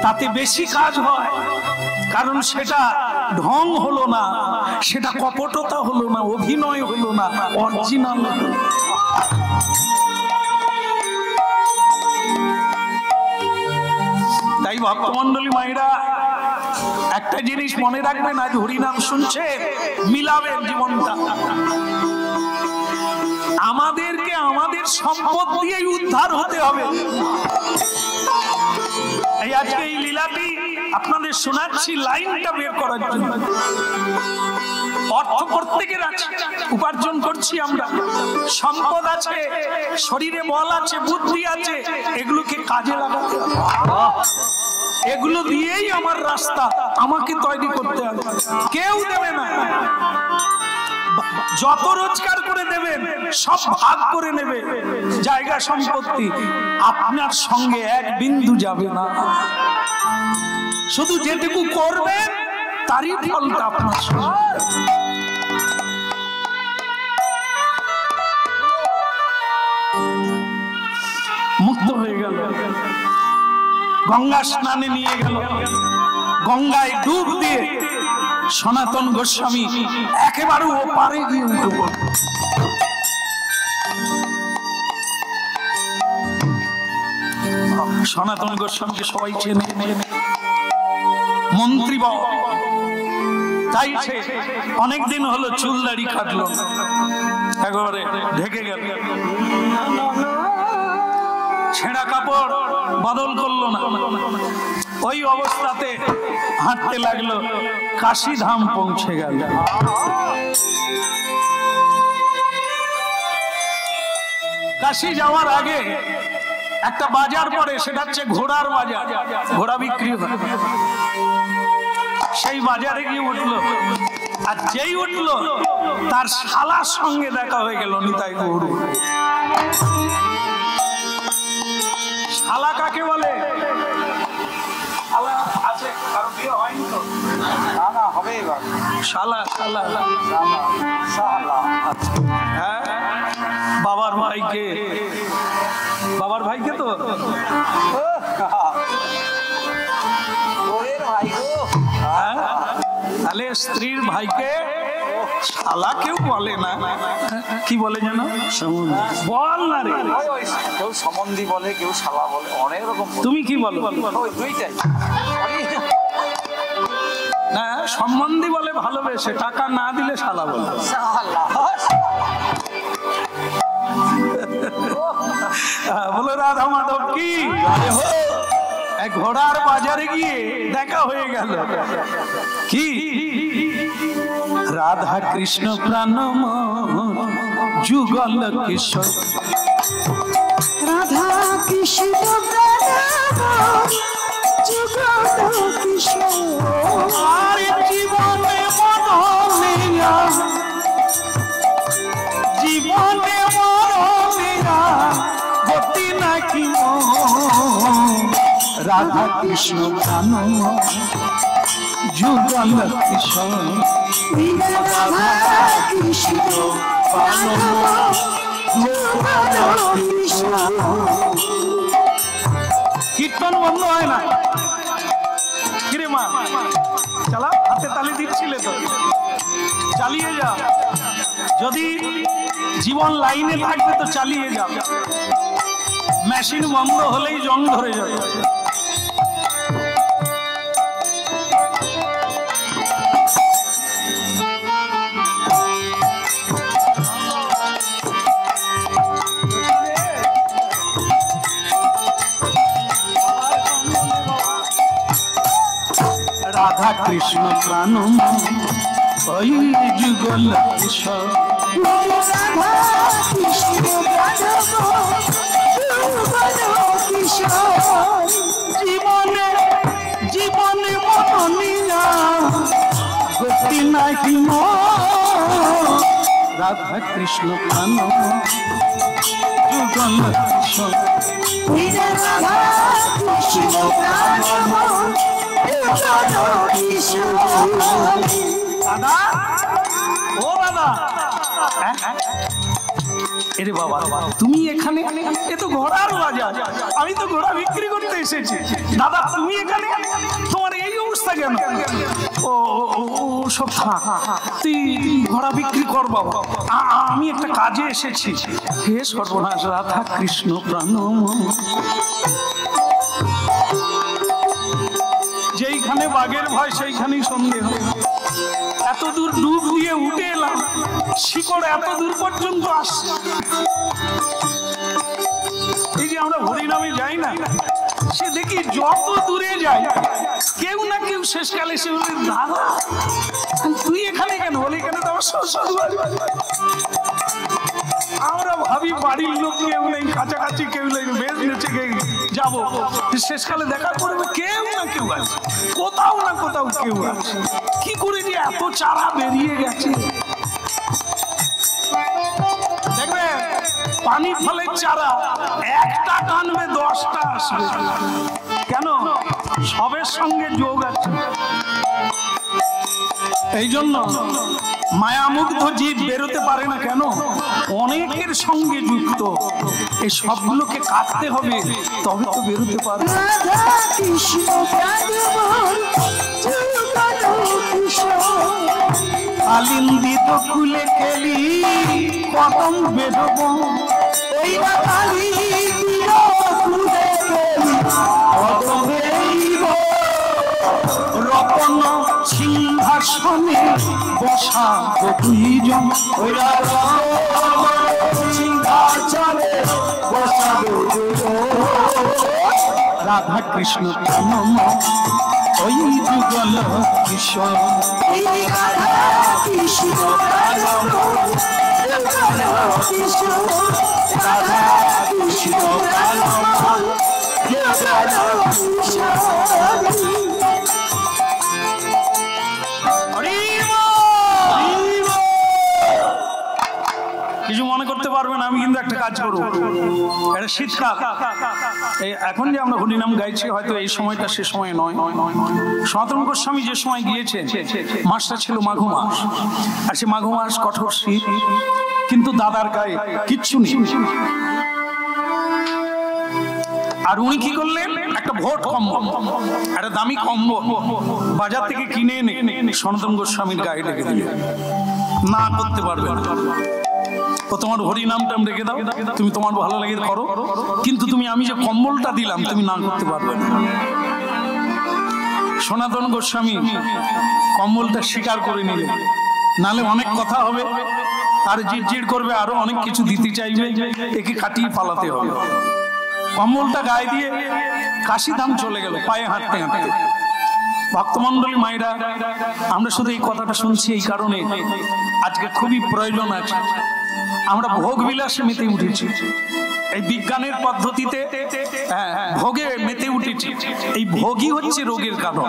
S1: তাতে বেশি কাজ হয়। কারণ সেটা ঢং হলো না, সেটা কপটতা হলো না, অভিনয় হলো না, অরিজিনাল হলো। তাই ভক্তমন্ডলী মায়েরা একটা জিনিস মনে রাখবেন, আজ হরিনাম শুনছে, মিলাবেন জীবনটা। আমাদেরকে আমাদের সম্পদ দিয়েই উদ্ধার হতে হবে। এই আজকে এই লীলাটি আপনাদের শোনাচ্ছি লাইনটা বের করার জন্য। অর্থ প্রত্যেকের আছে, উপার্জন করছি আমরা, সম্পদ আছে, শরীরে বল আছে, বুদ্ধি আছে, এগুলোকে কাজে লাগাতে হবে। এগুলো দিয়েই আমার রাস্তা, আমাকে তৈরি করতে হবে, কেউ দেবে না। যত রোজগার করে দেবেন সব ভাগ করে নেবে, জায়গা সম্পত্তি আপনার সঙ্গে এক বিন্দু যাবে না। শুধু যেটুকু করবেন তারই ফলটা আপনার সঙ্গে। মুক্ত হয়ে গেল, গঙ্গা স্নানে নিয়ে গেল, গঙ্গায় ডুব দিয়ে সনাতন গোস্বামী একেবারে ওপারে গিয়ে উঠে পড়ল। সনাতন গোস্বামীকে সবাই চেনে, মন্ত্রী বাবা চাইছে, অনেকদিন হলো চুল দাড়ি কাটলো, একেবারে ঢেকে গেল, ছেঁড়া কাপড় বদল করলো না, ওই অবস্থাতে হাঁটতে লাগলো, কাশীধাম পৌঁছে গেল। কাশী যাওয়ার আগে একটা বাজার পড়ে, সেটা হচ্ছে ঘোড়ার বাজার, ঘোড়া বিক্রি হয়। সেই বাজারে গিয়ে উঠলো, আর যেই উঠলো তার শালার সঙ্গে দেখা হয়ে গেল নিতাই গৌর। শালা কাকে বলে? শালা শালা হ্যাঁ, বাবার ভাইকে, বাবার ভাইকে তো তাহলে স্ত্রীর ভাইকে শালা কেউ বলে না, কি বলে যেন বল না রে,
S3: কেউ সম্বন্ধী বলে, কেউ শালা বলে, অনেক রকম।
S1: তুমি কি বলো?
S3: দুইটাই
S1: না, সম্বন্ধী বলে ভালোবেসে, টাকা না দিলে শালা বলে। বলো রাধা মাধব কি? ঘোড়ার বাজারে গিয়ে দেখা হয়ে গেল কি রাধা কৃষ্ণ প্রাণ যুগল কিশোর,
S2: রাধা কৃষ্ণ প্রাণ যুগল কিশোর,
S1: আর জীবনে মনমিলা, জীবনে মনমিলা গতি নাকি রাধা কৃষ্ণ প্রাণ যুগল কিশোর,
S2: রাধা কৃষ্ণ প্রাণ যুগল কিশোর।
S1: কীর্তন বন্ধ হয় না কিরে মা, চালা, হাতে তালি দিচ্ছিলে তো, চালিয়ে যাও। যদি জীবন লাইনে থাকবে তো চালিয়ে যাও, মেশিন বন্ধ হলেই জং ধরে যাবে। রাধা কৃষ্ণ প্রাণ ওই যুগল কিশোর,
S2: রাধা কৃষ্ণ প্রাণ যুগল কিশোর,
S1: জীবনে জীবনে মনমিলা গতি নাহি রাধা কৃষ্ণ প্রাণ যুগল কিশোর,
S2: রাধা কৃষ্ণ প্রাণ যুগল কিশোর।
S1: দাদা, ও দাদা, এরে বাবা তুমি এখানে, এ তো ঘোড়ার বাজার, আমি তো ঘোড়া বিক্রি করতে এসেছি। দাদা তুমি এখানে, তোমার এই অবস্থা কেন? ও সব থাক, তুই ঘোড়া বিক্রি কর বাবা, আমি একটা কাজে এসেছি। হে সর্বনাশ, রাধা কৃষ্ণ প্রাণময়। যেইখানে বাঘের ভয় সেইখানেই সন্দেহ। এত দূর ডুব দিয়ে উঠে এলাম, শিকড় এত দূর পর্যন্ত আসছে। এই যে আমরা হরিনামে যাই না, সে দেখি যত দূরে যায় কেউ না কেউ শেষকালে সে বলে দাদা তুই এখানে কেন? বলে এখানে তো আমার শ্বশুর বাড়ি। আমরা ভাবি বাড়ির লোক কেউ নেই, কাছাকাছি কেউ নেই, বেশ নেচে যাবো, শেষকালে দেখা করবে কেউ না কেউ আছে, কোথাও না কোথাও কেউ আছে। কি করে যে এত চারা বেরিয়ে গেছে দেখবে, পানি ফলের চারা একটা টানবে 10টা আসবে। কেন? সবের সঙ্গে যোগ আছে। এই জন্য মায়ামুগ্ধ জীব বেরোতে পারে না। কেন? অনেকের সঙ্গে যুক্ত। এই সবগুলোকে কাটতে হবে, তবে তো বেরোতে পারে।
S2: রাধা কৃষ্ণ প্রাণময়
S1: আলিন্দিত কুলে খেলি কদম বেরোব,
S2: ওই কালী কুলে খেলি কদম বেরোব।
S1: রতন সিংহাসনে বসা দুইজন,
S2: ওই সিংহাসনে বসা দুইজন।
S1: রাধা কৃষ্ণ প্রাণময় ওই যুগল কিশোর।
S2: রাধা কৃষ্ণ প্রাণময় রাধা কৃষ্ণ প্রাণময় রাধা কৃষ্ণ।
S1: কিছু মনে করতে পারবেন, আমি কিন্তু একটা কাজ করবো। এটা শীতকাল, এখন যে আমরা হরিনাম গাইছি হয়তো এই সময়টা সে সময় নয়। সনাতন গোস্বামী যে সময় গিয়েছে মাসটা ছিল মাঘ মাস, আর সে মাঘ মাস কঠোর শীত, কিন্তু দাদার গায়ে কিচ্ছু নেই। আর উনি কি করলেন, একটা ভোট কম্বল, একটা দামি কম্বল বাজার থেকে কিনে এনে সনাতন গোস্বামীর গায়ে রেখে দিলেন। না করতে পারবে না, ও তোমার হরিনামটাম রেখে দাও, তুমি তোমার ভালো লাগে করো, কিন্তু তুমি আমি যে কম্বলটা দিলাম তুমি না করতে পারবে না। সনাতন গোস্বামী কম্বলটা স্বীকার করে নিলেন, নালে অনেক কথা হবে, আর জিড় করবে, আরো অনেক কিছু দিতে চাইবে, একে কাটিয়ে পালাতে হবে। কম্বলটা গায়ে দিয়ে কাশিধাম চলে গেল পায়ে হাঁটতে হাঁটতে। ভক্তমন্ডলী মায়েরা, আমরা শুধু এই কথাটা শুনছি এই কারণে আজকে খুবই প্রয়োজন আছে। আমরা ভোগ বিলাসে মেতে উঠেছি, এই বিজ্ঞানের পদ্ধতিতে ভোগে মেতে উঠেছি। এই ভোগই হচ্ছে রোগের কারণ,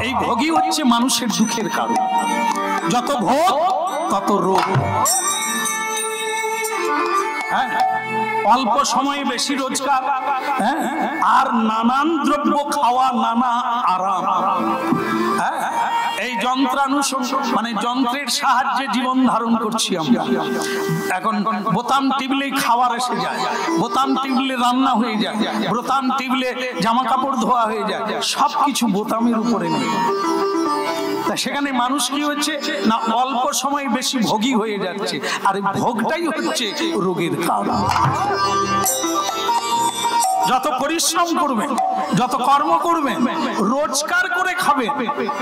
S1: এই ভোগই হচ্ছে মানুষের দুঃখের কারণ। যত ভোগ তত রোগ। অল্প সময়ে বেশি রোজগার, আর নানান দ্রব্য খাওয়া, নানা আরাম। এই মানে যন্ত্রের সাহায্যে জীবন ধারণ করছি আমরা। এখন বোতাম টিপলেই খাবার এসে যায়, বোতাম টিপলে রান্না হয়ে যায়, বোতাম টিপলে জামা কাপড় ধোয়া হয়ে যায়, সবকিছু বোতামের উপরে নেই। তা সেখানে মানুষ কি হচ্ছে না, অল্প সময় বেশি ভোগী হয়ে যাচ্ছে, আর এই ভোগটাই হচ্ছে রোগের কারণ। যত পরিশ্রম করবেন, যত কর্ম করবেন, রোজগার করে খাবেন,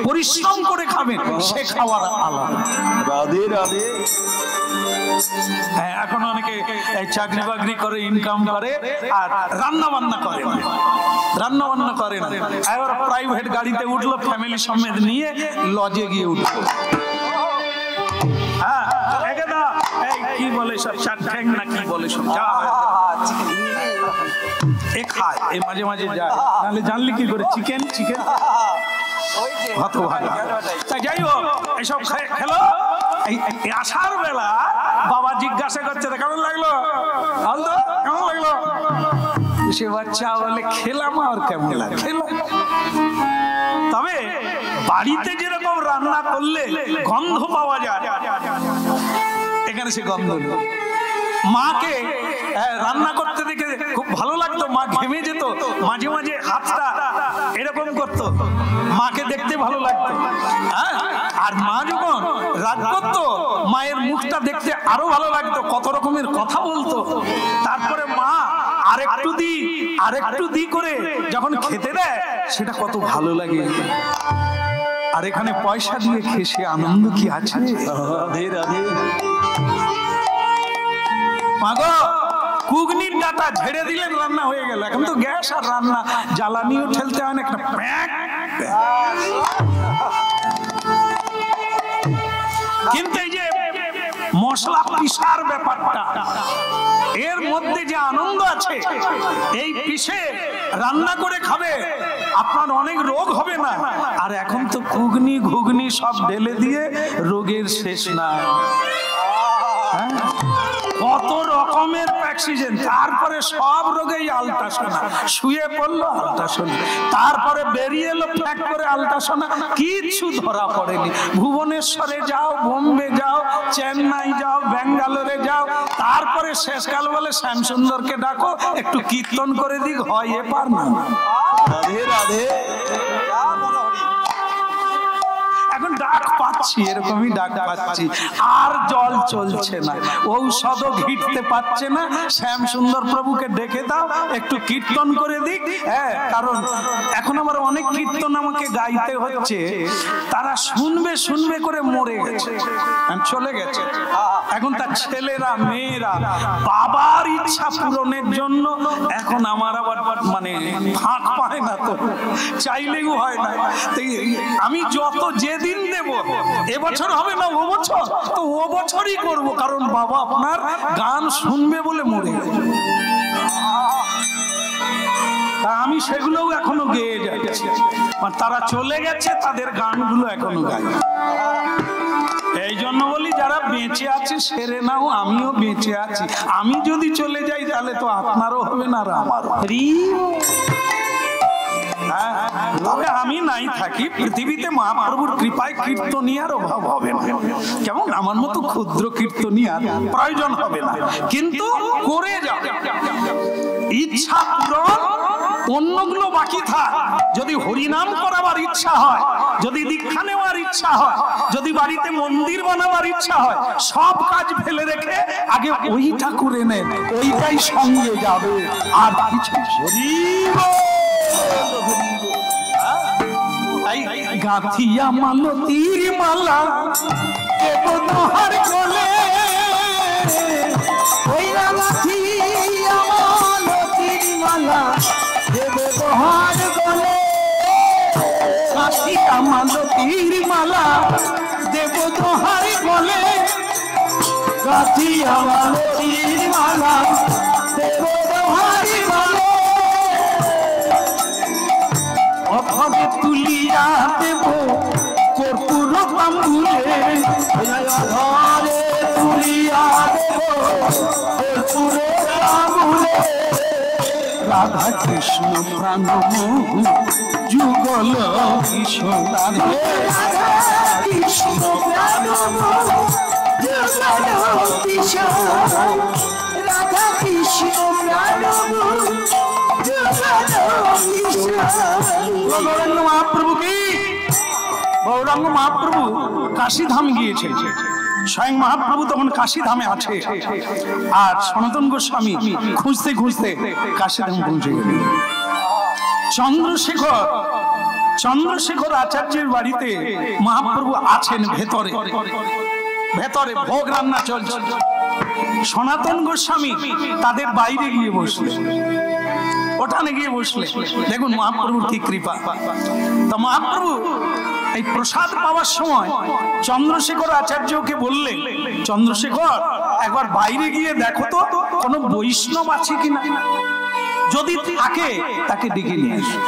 S1: পরিশ্রম করে খাবেন, সে খাওয়ার আলাদা।
S3: রাধে রাধে।
S1: হ্যাঁ, এখন অনেকে চাকরি বাকরি করে, ইনকাম করে, আর রান্না বান্না করে না, রান্না বান্না করে না। এবার প্রাইভেট গাড়িতে উঠলো, ফ্যামিলি সমেত নিয়ে লজে গিয়ে উঠলো। হ্যাঁ, কি বলে সব চার ঠ্যাং না কি বলে সব, যা এ খায়, এ মাঝে মাঝে যায়, নাহলে জানলি কি করে চিকেন চিকেন হত ভালো। তাই যাই হোক, এইসব খেলো। আসার বেলা বাবা জিজ্ঞাসা করছে কেমন লাগলো, কেমন লাগলো? সে বাচ্চা বলে খেলাম, আর কেমন লাগে খেলাম। তবে বাড়িতে যেরকম রান্না করলে গন্ধ পাওয়া যায়, এখানে সে গন্ধ নেই। মাকে রান্না করতে দেখে খুব ভালো লাগতো, মা ঘেমে যেত, মাঝে মাঝে হাতটা এরকম করতো, মাকে দেখতে ভালো লাগতো। হ্যাঁ, আর মা যখন রাগ করতো মায়ের মুখটা দেখতে আরো ভালো লাগতো, কত রকমের কথা বলতো। তারপরে মা আরেকটু দি করে যখন খেতে দেয় সেটা কত ভালো লাগে। আর এখানে পয়সা দিয়ে খেয়ে সে আনন্দ কি আছে? রাধে রাধে। মাগো, কুগনির ডাটা ঝেড়ে দিলেন, রান্না হয়ে গেল। এখন তো গ্যাস আর রান্না, জ্বালানিও ঠেলতে হয় না, একটা প্যাক। কিন্তু এই যে মশলা পিসার ব্যাপারটা, এর মধ্যে যে আনন্দ আছে, এই পিষে রান্না করে খাবে, আপনার অনেক রোগ হবে না। আর এখন তো ঘুগনি সব ঢেলে দিয়ে রোগের শেষ নাই। কত রকমের অক্সিজেন, তারপরে সব রোগেই আলট্রাসোনা, শুয়ে পড়লো আলট্রাসোনা, তারপরে বেরিয়ে এলো ফ্যাক করে আলট্রাসোনা, কিচ্ছু ধরা পড়েনি। ভুবনেশ্বরে যাও, বোম্বে যাও, চেন্নাই যাও, ব্যাঙ্গালোরে যাও, তারপরে শেষকাল বলে শ্যামসুন্দরকে ডাকো একটু কীর্তন করে দিক, হয় এ পার না। রাধে রাধে। এখন ডাক পাচ্ছি, এরকমই ডাক পাচ্ছি, আর জল চলছে না, ঔষধও ঘিটতে পারছে না। শ্যামসুন্দর প্রভুকে ডেকে দাও একটু কীর্তন করে দিক। হ্যাঁ, কারণ এখন আমার অনেক কীর্তন আমাকে গাইতে হচ্ছে, তারা শুনবে করে মরে গেছে, চলে গেছে। এখন তার ছেলেরা মেয়েরা বাবার ইচ্ছা পূরণের জন্য এখন আমার আবার মানে ফাঁক পায় না, তো চাইলেও হয় না। আমি যত যেদিন দেব, এবছর হবে না ও বছর, তো ও বছরই করব, কারণ বাবা আপনার গান শুনবে বলে মরে গেছে। আমি সেগুলোও এখনো গেয়ে যাচ্ছি, তারা চলে গেছে, তাদের গানগুলো এখনো গাই। এই জন্য বলি, যারা বেঁচে আছে সেরে নাও, আমিও বেঁচে আছি। আমি যদি চলে যাই তাহলে তো আপনারও হবে না আর আমারও। তবে আমি নাই থাকি পৃথিবীতে, মহাপ্রভুর কৃপায় কীর্তনিয়ার অভাব হবে না। কেমন আমার মতো ক্ষুদ্র কীর্তনিয়ার প্রয়োজন হবে না, কিন্তু করে যাবে। ইচ্ছা পূরণ, অন্যগুলো বাকি থাক। যদি হরিনাম করাবার ইচ্ছা হয়, যদি দীক্ষা নেওয়ার ইচ্ছা হয়, যদি বাড়িতে মন্দির বানাবার ইচ্ছা হয়, সব কাজ ফেলে রেখে আগে ওইটা করে নেন, ওইটাই সঙ্গে যাবে। আর কিছু গাথিয়া মালতীর মালা দেব তোহার গলে, ওই গাথিয়া মালতীর মালা দেব তোহার গলে, গাথিয়া মালতীর মালা দেব তোহার গলে, গাথিয়া মালতীর মালা দেব তোহার গলে, অভাবে তুলিয়া দেব কর্পূর তাম্বুলে, ঘরে তুলিয়া দেব কর্পূর তাম্বুলে, রাধা কৃষ্ণ প্রাণ যুগল কিশোর, রাধা কৃষ্ণ প্রাণ যুগল কিশোর, রাধা কৃষ্ণ প্রাণ গৌরাঙ্গ মহাপ্রভু কি, গৌরাঙ্গ মহাপ্রভু কাশী ধাম গিয়েছেন। স্বয়ং মহাপ্রভু তখন কাশী ধামে আছে, আর সনাতন গোস্বামী খুঁজতে খুঁজতে কাশী ধাম পৌঁছে গেলেন। চন্দ্রশেখর আচার্যের বাড়িতে মহাপ্রভু আছেন, ভেতরে ভোগ রান্না চলছে। সনাতন গোস্বামী তাদের বাইরে গিয়ে বসলেন, ওখানে গিয়ে বসলে। দেখুন মহাপ্রভুর কি কৃপা। তো মহাপ্রভু এই প্রসাদ পাওয়ার সময় চন্দ্রশেখর আচার্যকে বললেন, চন্দ্রশেখর একবার বাইরে গিয়ে দেখো তো কোনো বৈষ্ণব আছে কিনা, যদি থাকে তাকে ডেকে নিয়ে আসো।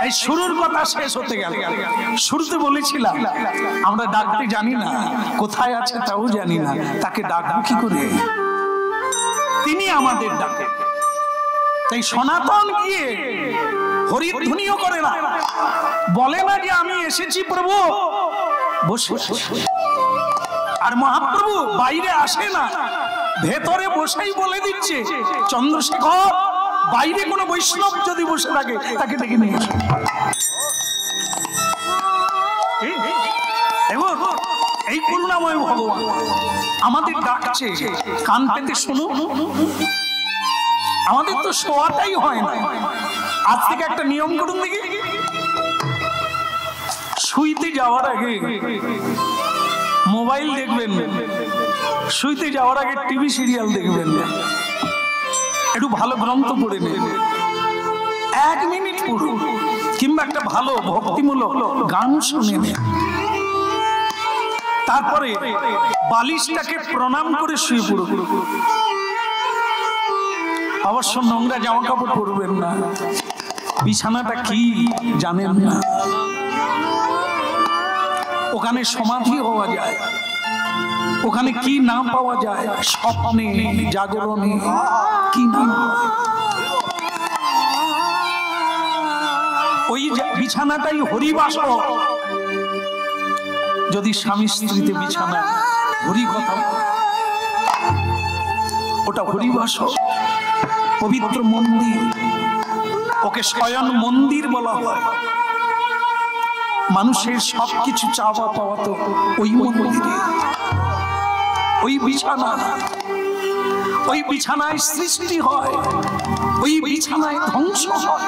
S1: এই শুরুর কথা শেষ হতে গেল। শুরুতে বলেছিলাম আমরা ডাকতে জানি না, কোথায় আছে তাও জানি না, তাকে ডাকবো কি করে? তিনি আমাদের ডাকে। তাই সনাতন গিয়ে হরিধ্বনিও করে না, বলে না যে আমি এসেছি প্রভু, বসে আর মহাপ্রভু বাইরে আসে না, ভেতরে বসেই বলে দিচ্ছে, চন্দ্রশেখর বাইরে কোনো বৈষ্ণব যদি বসে থাকে তাকে ডেকে নিয়ে আসো। এই করুণাময় ভগবান আমাদের ডাকছে, কান পেতে শুনো। আমাদের তো শোয়াটাই হয় না। আজ থেকে একটা নিয়ম করুন দেখি, শুইতে যাওয়ার আগে মোবাইল দেখবেন, শুইতে যাওয়ার আগে টিভি সিরিয়াল দেখবেন, একটু ভালো গ্রন্থ পড়ে নেন, 1 মিনিট পড়ুন, কিংবা একটা ভালো ভক্তিমূলক গান শুনে নেন। তারপরে বালিশটাকে প্রণাম করে শুয়ে পড়ুন। অবশ্য নোংরা জামা কাপড় পরবেন না, বিছানাটা কি জানেন না, ওখানে সমাধি হওয়া যায়, ওখানে কি না পাওয়া যায়, স্বপ্নে জাগরণে কি না। ওই বিছানাটাই হরিবাসর। যদি স্বামী স্ত্রীতে বিছানা হরি কথা, ওটা হরিবাসর, পবিত্র মন্দির, ওকে শয়ন মন্দির বলা হয়। মানুষের সবকিছু চাওয়া পাওয়া তো ওই মন্দিরে, ওই বিছানা, ওই বিছানায় সৃষ্টি হয়, ওই বিছানায় ধ্বংস হয়।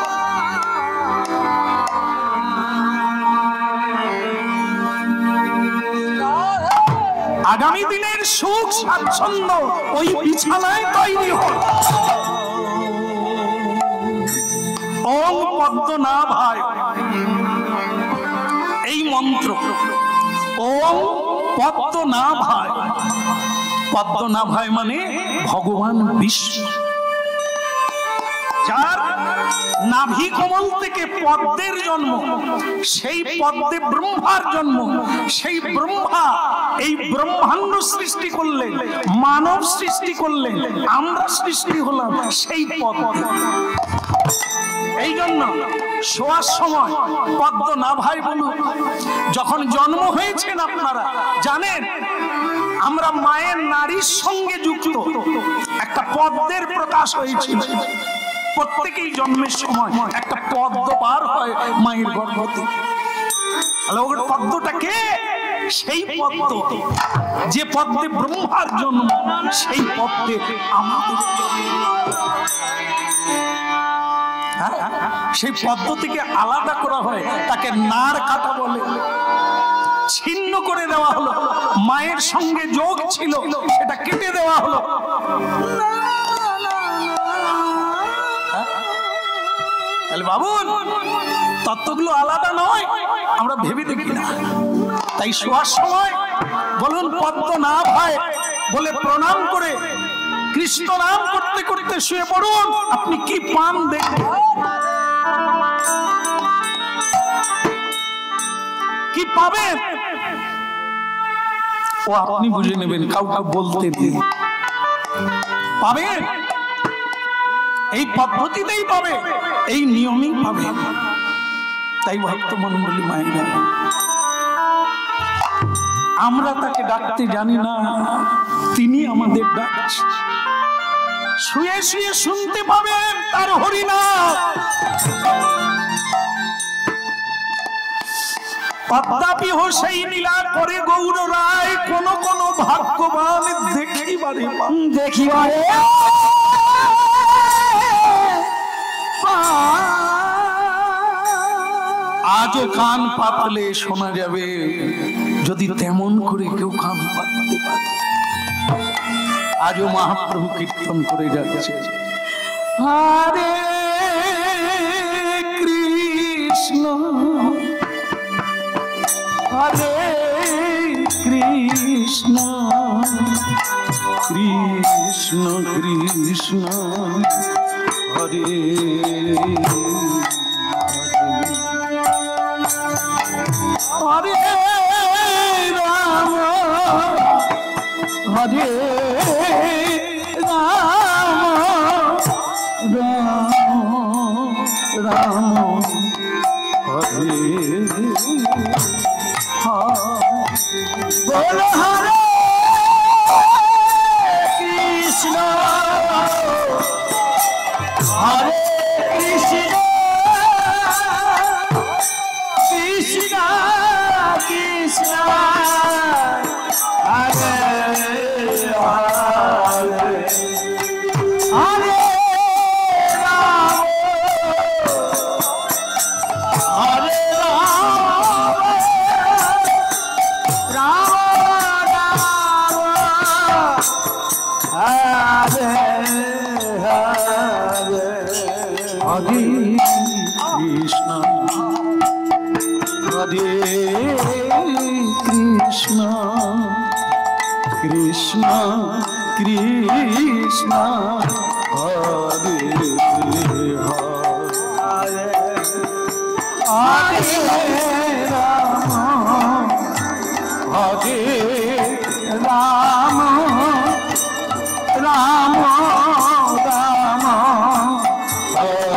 S1: আগামী দিনের সুখ স্বাচ্ছন্দ্য ওই বিছানায় তৈরি হয়। ওম পদ্মনাভায় এই মন্ত্র, ওম পদ্মনাভায়। পদ্মনাভায় মানে ভগবান বিষ্ণু, যার নাভি কমল থেকে পদ্মের জন্ম, সেই পদ্মে ব্রহ্মার জন্ম। সেই ব্রহ্মা এই ব্রহ্মাণ্ড সৃষ্টি করলেন, মানব সৃষ্টি করলেন, আমরা সৃষ্টি হলাম সেই পদ্মে। এই জন্য শোয়ার সময় পদ্মনাভায় বলুন। যখন জন্ম হয়েছেন আপনারা জানেন, আমরা মায়ের নারীর সঙ্গে যুক্ত, একটা পদ্মের প্রকাশ হয়েছিল। প্রত্যেকেই জন্মের সময় একটা পদ্ম পার হয় মায়ের গর্ভতে। পদ্মটা কে? সেই পদ্ম, যে পদ্মে ব্রহ্মার জন্ম, সেই পদ্মে আমাদের সেই পদ্ম থেকে আলাদা করা হয়, তাকে নার কাটা বলে। ছিন্ন করে দেওয়া হলো, মায়ের সঙ্গে যোগ ছিল সেটা কেটে দেওয়া হলো। বাবুন, তত্ত্বগুলো আলাদা নয়, আমরা ভেবে দেখি না। তাই শোয়ার সময় বলুন পদ্মনাভায় বলে প্রণাম করে কৃষ্ণ নাম করতে করতে শুয়ে পড়ুন। আপনি কি পান দেখবেন, কি পাবেন ও আপনি বুঝে নেবেন, কাউকে বলতে দিন। পাবেন এই পদ্ধতিতেই পাবে, এই নিয়মেই পাবে। তাই ভক্ত মন্ডলী মায়েরা, আমরা তাকে ডাকতে জানি না, তিনি আমাদের ডাকছেন। শুয়ে শুয়ে শুনতে পাবেন তার হরিনাম। পদ্মাপি হোসেই নীলা করে গৌর রায়, কোন কোন ভাগ্যবান দেখিবারে দেখিবারে আজও কান পাতলে শোনা যাবে, যদি তেমন করে কেউ কান পাততে পারে। আজও মহাপ্রভু কীর্তন করে যাচ্ছে, হরে কৃষ্ণ হরে কৃষ্ণ কৃষ্ণ কৃষ্ণ হরে হরে রাম হরে রাম রাম হরে বল হরে
S2: Hare Hare Hare Krishna Hare Krishna Krishna Krishna Hare Hare Hare Rama Hare Rama Rama Rama Hare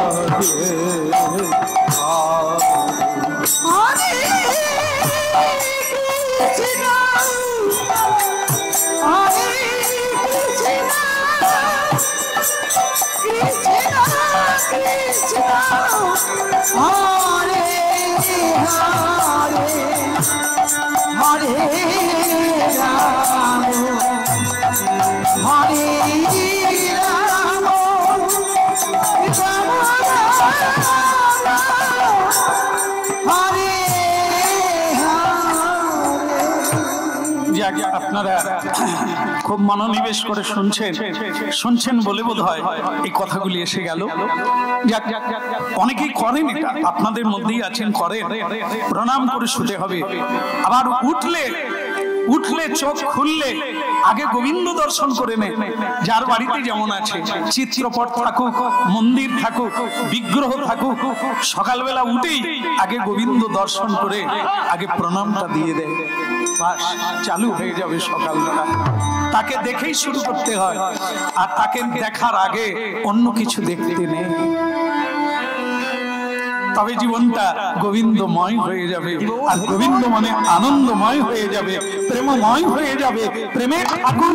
S2: আপনারা খুব মনোনিবেশ করে শুনছেন বলে বোধ হয় এই কথাগুলি এসে গেল। অনেকেই করেন এটা, আপনাদের মধ্যেই আছেন করেন, প্রণাম করে শুতে হবে। আবার উঠলে চোখ খুললে আগে গোবিন্দ দর্শন করে নে। যার বাড়িতে যেমন আছে, চিত্রপট থাকুক, মন্দির থাকুক, বিগ্রহ থাকুক, সকালবেলা উঠেই আগে গোবিন্দ দর্শন করে আগে প্রণামটা দিয়ে দেয়, বাস চালু হয়ে যাবে সকালবেলা। তাকে দেখেই শুরু করতে হয়, আর তাকে দেখার আগে অন্য কিছু দেখতে নেই। তবে জীবনটা গোবিন্দময় হয়ে যাবে, আর গোবিন্দ মানে আনন্দময় হয়ে যাবে, প্রেমময় হয়ে যাবে। প্রেমের আগুন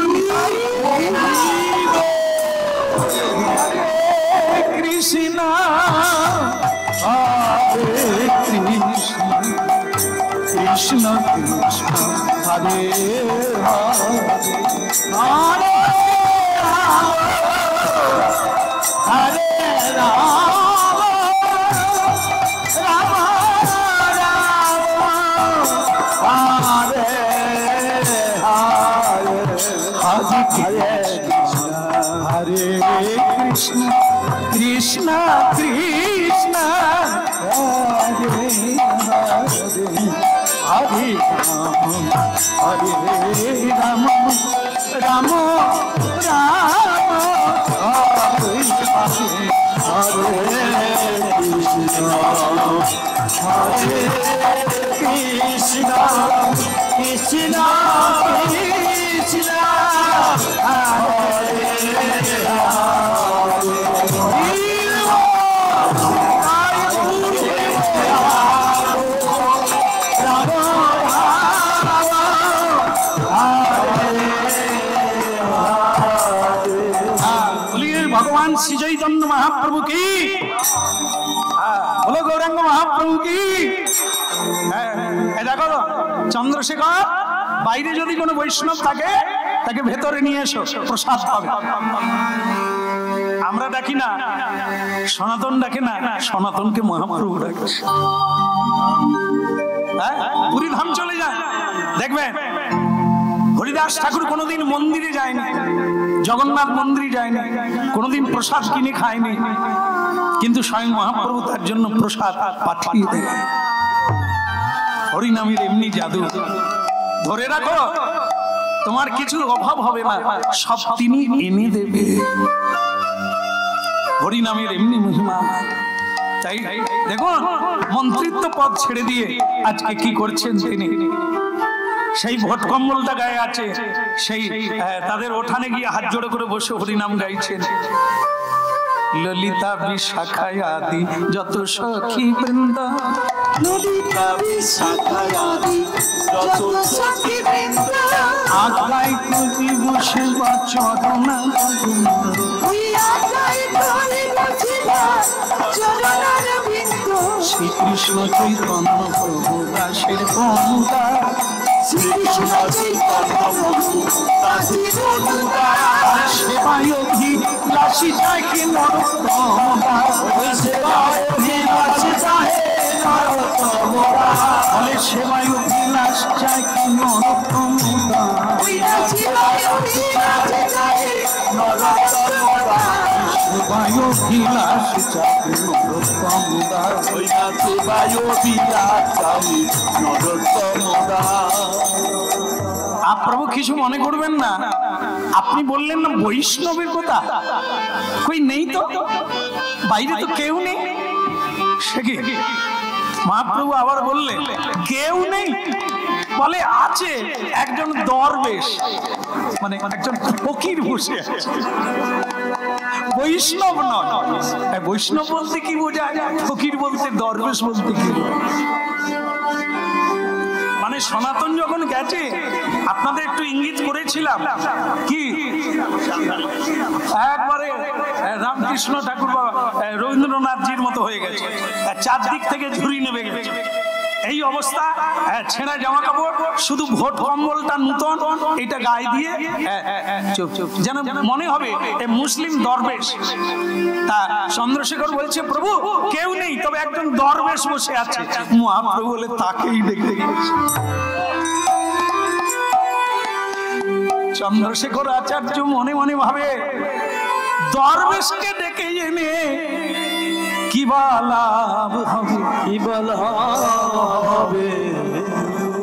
S2: কৃষ্ণ কৃষ্ণ কৃষ্ণ হরে হরে হরে রাম রাম রাম হরে হরে হরে কৃষ্ণ কৃষ্ণ কৃষ্ণ হরে হরে হরে রাম রাম রাম হরে কৃষ্ণ হরে কৃষ্ণ কৃষ্ণ কৃষ্ণ হরে भगवान श्री चैतन्य महाप्रभु की, बोलो गौरांग महाप्रभु की। देखो चंद्रशेखर বাইরে যদি কোনো বৈষ্ণব থাকে তাকে ভেতরে নিয়ে এসো, প্রসাদ পাবে। আমরা ডাকি না, সনাতন ডাকে না, সনাতনকে মহাপ্রভু ডাকে। পুরী ধাম চলে যায়, দেখবেন হরিদাস ঠাকুর কোনোদিন মন্দিরে যায়নি, জগন্নাথ মন্দিরে যায়নি, কোনোদিন প্রসাদ কিনে খায়নি, কিন্তু স্বয়ং মহাপ্রভু তার জন্য প্রসাদ পাঠিয়ে দেয়। হরিনামের এমনি জাদু, ধরে রাখো, তোমার কিছু অভাব হবে না, সব তিনি এনে দেবে। হরিনামের এমনি মহিমা। তাই দেখুন, মন্ত্রিত্ব পদ ছেড়ে দিয়ে আজকে কি করছেন তিনি, সেই ভোট কম্বলটা গায়ে আছে, সেই তাদের ওঠানে গিয়ে হাত জোড়ে করে বসে হরিনাম গাইছেন। ললিতা বিশাখায় আদি যত সখী বৃন্দ, ললিতা বিশাখায় আদি যত সখী বৃন্দ, আগাই খুঁজি বসে বা চরণা গোবিন্দ, আগাই খুঁজি বসে বা চরণা গোবিন্দ। শ্রীকৃষ্ণ চৈতন্য প্রভু দাসের বন্ধা, শ্রীকৃষ্ণ চৈতন্য প্রভু দাসের বন্ধা, সেবায় অভিলাষী যায় কি নরোত্তমরা, সেবায় অভিলাষী যায় নরোত্তমরা, বলে সেবায় অভিলাষ যায় কি নরোত্তমরা, সেবায় অভিলাষ
S1: বায়োবিলাস চাই নরোত্তম দাস, হইয়াছে বায়োবিলাস চাই নরোত্তম দাস। প্রভু কিছু মনে করবেন না, আপনি বললেন না বৈষ্ণবের কথা, কই নেই তো, বাইরে তো কেউ নেই। সে কি মহাপ্রভু আবার বললেন কেউ নেই? বলে আছে একজন দরবেশ, মানে একজন ফকির বসে আছে, বৈষ্ণব নয়। বৈষ্ণব বলতে কি বোঝায়, ফকির বলতে, দরবেশ বলতে কি? মানে সনাতন যখন গেছে, আপনাদের একটু ইঙ্গিত করেছিলাম কি, একবারে রামকৃষ্ণ ঠাকুর বাবা রবীন্দ্রনাথজির মতো হয়ে গেছে, চারদিক থেকে ঝুরি নেমে গেছে। এই অবস্থা, ছেঁড়া জামা কাপড়, শুধু ভোট কম্বলটা নূতন, এটা গায়ে দিয়ে যেন মনে হবে মুসলিম দরবেশ। তা চন্দ্রশেখর বলছে প্রভু কেউ নেই, তবে একজন দরবেশ বসে আছে। মহাপ্রভু বলে তাকেই দেখতে গেছে। চন্দ্রশেখর আচার্য মনে মনে ভাবে দরবেশকে ডেকে এনে কি বা লাভ হবে, কি বা লাভ হবে।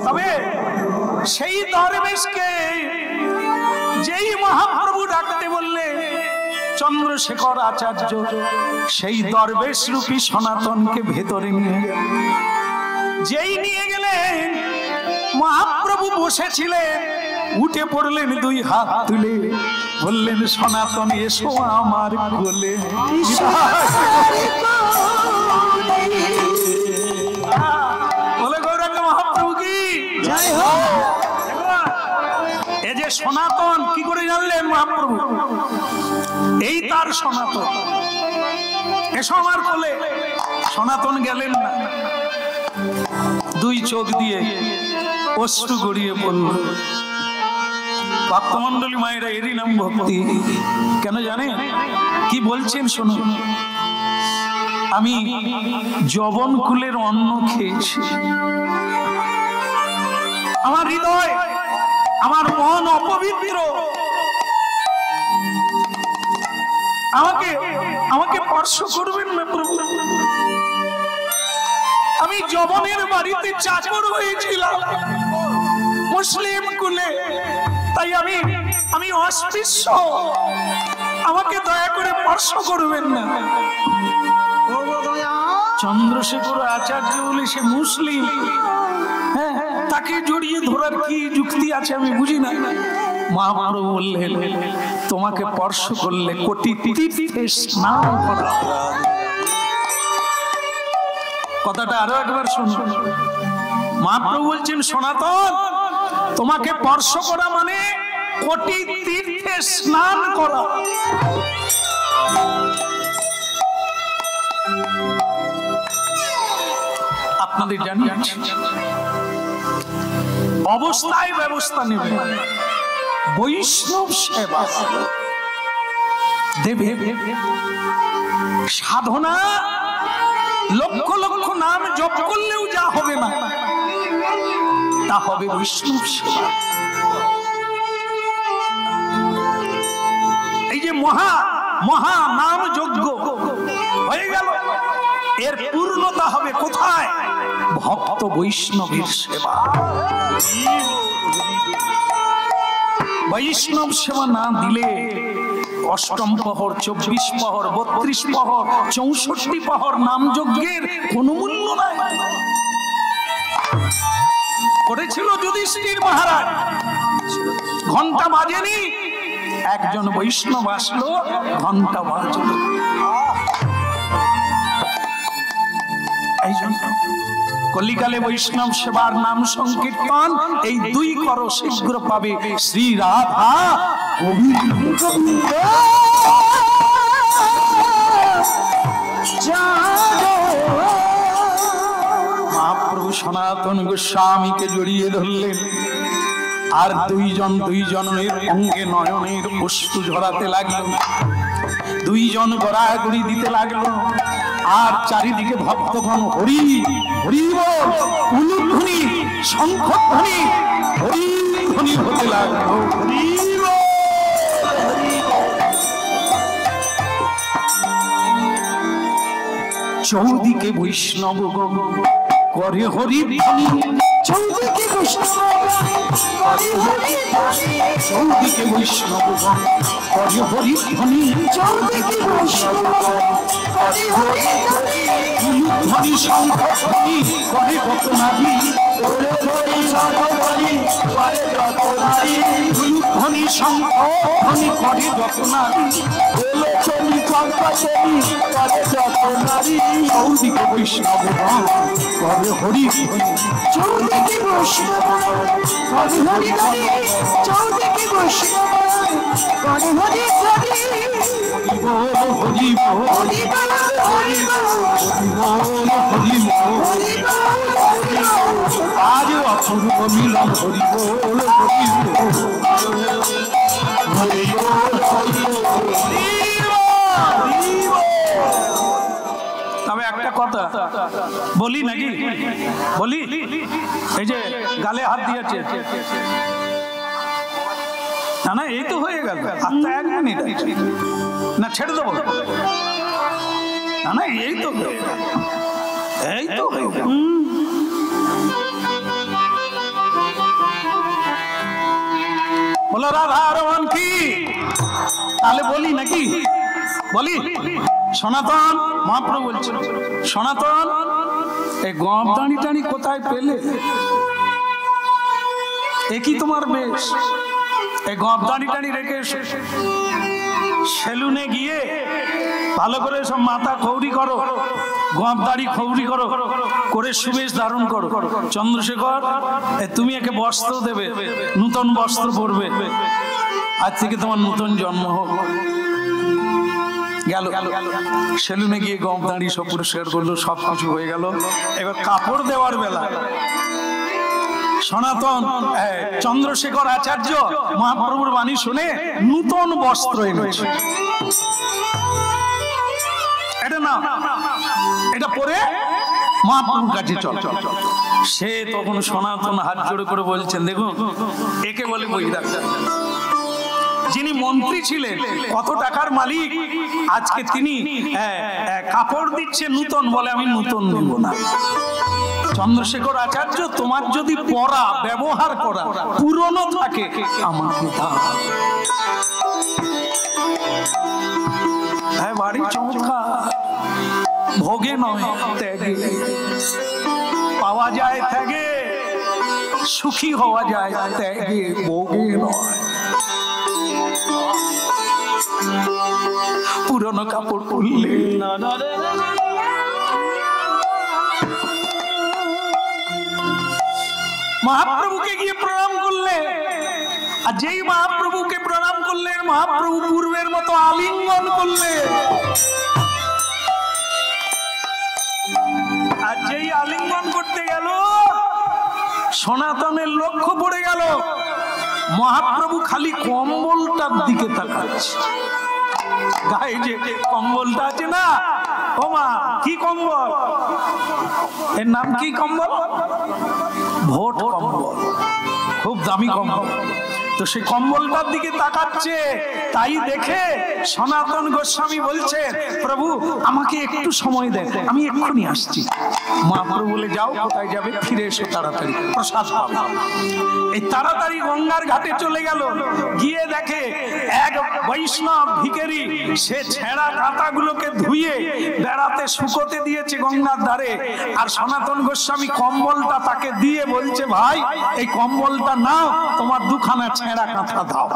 S1: তবে সেই দরবেশকে যেই মহাপ্রভু ডাকতে বললে চন্দ্রশেখর আচার্য সেই দরবেশ রূপী সনাতনকে ভেতরে নিয়ে যেই নিয়ে গেলেন, মহাপ্রভু বসেছিলেন, উঠে পড়লেন দুই হাত তুলে, বললেন সনাতন এসো আমার কোলে। বলে গৌরাঙ্গ মহাপ্রভু কি জয় হোক। এই যে সনাতন কি করে জানলেন মহাপ্রভু? এই তার সনাতন, এসো আমার কোলে। সনাতন গেলেন না, দুই চোখ দিয়ে অশ্রু গড়িয়ে পড়ল। ভক্তমন্ডলী মায়েরা, এরই নাম ভক্তি। কেন জানে কি বলছেন শুনুন। আমি যবন কুলের অন্ন খেয়েছি, আমার হৃদয়, আমার মন অপবিত্র, আমাকে স্পর্শ করবেন না প্রভু। আমি যবনের বাড়িতে চাকর হয়েছিলাম, মুসলিম কুলে, তাই আমি অস্পৃশ্য, আমাকে দয়া করে স্পর্শ করবেন না। চন্দ্রশেখর আচার্য বলে সে মুসলিম, হ্যাঁ, তাকে জড়িয়ে ধরার কি যুক্তি আছে আমি বুঝি না। মহাপ্রভু বললেন তোমাকে স্পর্শ করলে কোটি তীর্থে স্নান করা। কথাটা আরো একবার শুনুন। মহাপ্রভু বলছেন সনাতন তোমাকে স্পর্শ করা মানে কোটি তীর্থে স্নান করা। আপনাদের জানিয়ে অবস্থায় ব্যবস্থা নেবে, বৈষ্ণব সেবা দেবে, সাধনা লক্ষ লক্ষ নাম জপ করলেও যা হবে না, তা হবে বৈষ্ণব সেবা। এই যে মহা মহা নাম যজ্ঞ হয়ে গেল, এর পূর্ণতা হবে কোথায়? ভক্ত বৈষ্ণবের সেবা। বৈষ্ণব সেবা না দিলে অষ্টম প্রহর, 24 প্রহর, 32 প্রহর, 64 প্রহর নাম যজ্ঞের কোনো মূল্য নাই। করেছিল যুধিষ্ঠির মহারাজ, ঘন্টা বাজেনি, একজন বৈষ্ণব আসলো, ঘন্টা বাজলো। এই জন্য কলিকালে বৈষ্ণব সেবার নাম সংকীর্তন এই দুই করো, শীঘ্র পাবে শ্রী রাধা গোবিন্দ। মহাপ্রভু সনাতন গোস্বামীকে জড়িয়ে ধরলেন, আর দুইজনের অঙ্গে নয়নের অশ্রু ঝরাতে লাগলো, দুইজন গড়াগড়ি দিতে লাগলো, আর চারিদিকে ভক্তগণ হরি হরি বল, উলুধ্বনি, শঙ্খধ্বনি, হরি ধ্বনি হতে লাগলো।
S2: চৌদিকে বৈষ্ণব করে হরি ধ্বনি, চৌদিকে বৈষ্ণব করে হরি ধ্বনি, চৌদিকে বৈষ্ণব করে হরি ধ্বনি, চৌদিকে বৈষ্ণব করে হরি ধ্বনি, ধ্বনি শঙ্খ ধ্বনি করে রত্নাদি, ধ্বনি শঙ্খ ধ্বনি করে রত্নাদি, ধ্বনি শঙ্খ ধ্বনি করে রত্নাদি, চৌদিকে বৈষ্ণব করে হরি ধ্বনি,
S4: চৌদিকে বৈষ্ণব করে হরি ধ্বনি, চৌদিকে বৈষ্ণব করে হরি ধ্বনি,
S2: হরি বল হরি বল
S4: হরি বল
S2: হরি বল হরি বল,
S4: হরি বল,
S2: আজ অপূর্ব মিলন হরি বল হরি বল হরি বল হরি বল। তবে একটা কথা বলি নাকি বলি, এই যে গালে হাত দিয়েছে, না না এই তো হয়ে গেল, হাতটা 1 মিনিট না ছেড়ে দেবো, না না এই তো এই তো হয়ে গেল। বলো রাধা রমন কি, তাহলে বলি নাকি বলি। সনাতন মহাপ্রভু বলছে, সনাতন এই গপ দাঁড়ি টাড়ি কোথায় পেলে, একই তোমার বেশ, এই গপ দাঁড়ি টাড়ি রেখে সেলুনে গিয়ে ভালো করে সব মাথা খৌরি করো, গপ দাড়ি খৌরি করো, করে সুবেশ ধারণ করো। চন্দ্রশেখর তুমি একে বস্ত্র দেবে, নূতন বস্ত্র পরবে, আজ থেকে তোমার নূতন জন্ম হোক। গেল সেলুনে গিয়ে গপ দাড়ি সব পরিষ্কার করলো, সব কিছু হয়ে গেল। এবার কাপড় দেওয়ার বেলা সনাতন চন্দ্রশেখর আচার্য মহাপ্রভুর বাণী শুনে নূতন বস্ত্র এনেছে, এটা না এটা পরে মহাপ্রভুর কাছে চল। সে তখন সনাতন হাত জোড়ে করে বলছেন, দেখুন একে বলে বৈরাগ, যিনি মন্ত্রী ছিলেন, কত টাকার মালিক, আজকে তিনি কাপড় দিচ্ছে নূতন, বলে আমি নূতন নেব না। চন্দ্রশেখর আচার্য, তোমার যদি পরা ব্যবহার করা পুরনো থাকে আমাকে দাও। হ্যাঁ বাড়ি চমৎকার, ভোগে নয় ত্যাগে পাওয়া যায়, ত্যাগে সুখী হওয়া যায়, ত্যাগে ভোগে নয়। পুরনো কাপড় পরলে মহাপ্রভুকে গিয়ে প্রণাম করলে, আর যেই মহাপ্রভুকে প্রণাম করলে মহাপ্রভু পূর্বের মতো আলিঙ্গন করলে, আর যেই আলিঙ্গন করতে গেল সনাতনের লক্ষ্য পড়ে গেল মহাপ্রভু খালি কম্বলটার দিকে তাকাচ্ছে। গায়ে যে কম্বলটা আছে না, ও মা কি কম্বল, এর নাম কি কম্বল, ভোট কম্বল, খুব দামি কম্বল। তো সেই কম্বলটার দিকে তাকাচ্ছে, তাই দেখে সনাতন গোস্বামী বলছে, প্রভু আমাকে একটু সময় দেন, আমি এক্ষুনি আসছি। মহাপ্রভু বলে, যাও, কোথায় যাবে, ফিরে এসো তাড়াতাড়ি, প্রসাদ পাবে। এই তাড়াতাড়ি গঙ্গার ঘাটে চলে গেল, গিয়ে দেখে এক বৈষ্ণব ভিখারি, সে ছেঁড়া কাঁথাগুলোকে ধুয়ে বেড়াতে শুকোতে দিয়েছে গঙ্গার ধারে, আর সনাতন গোস্বামী কম্বলটা তাকে দিয়ে বলছে, ভাই এই কম্বলটা নাও, তোমার দুখানা ছেঁড়া কাঁথা দাও।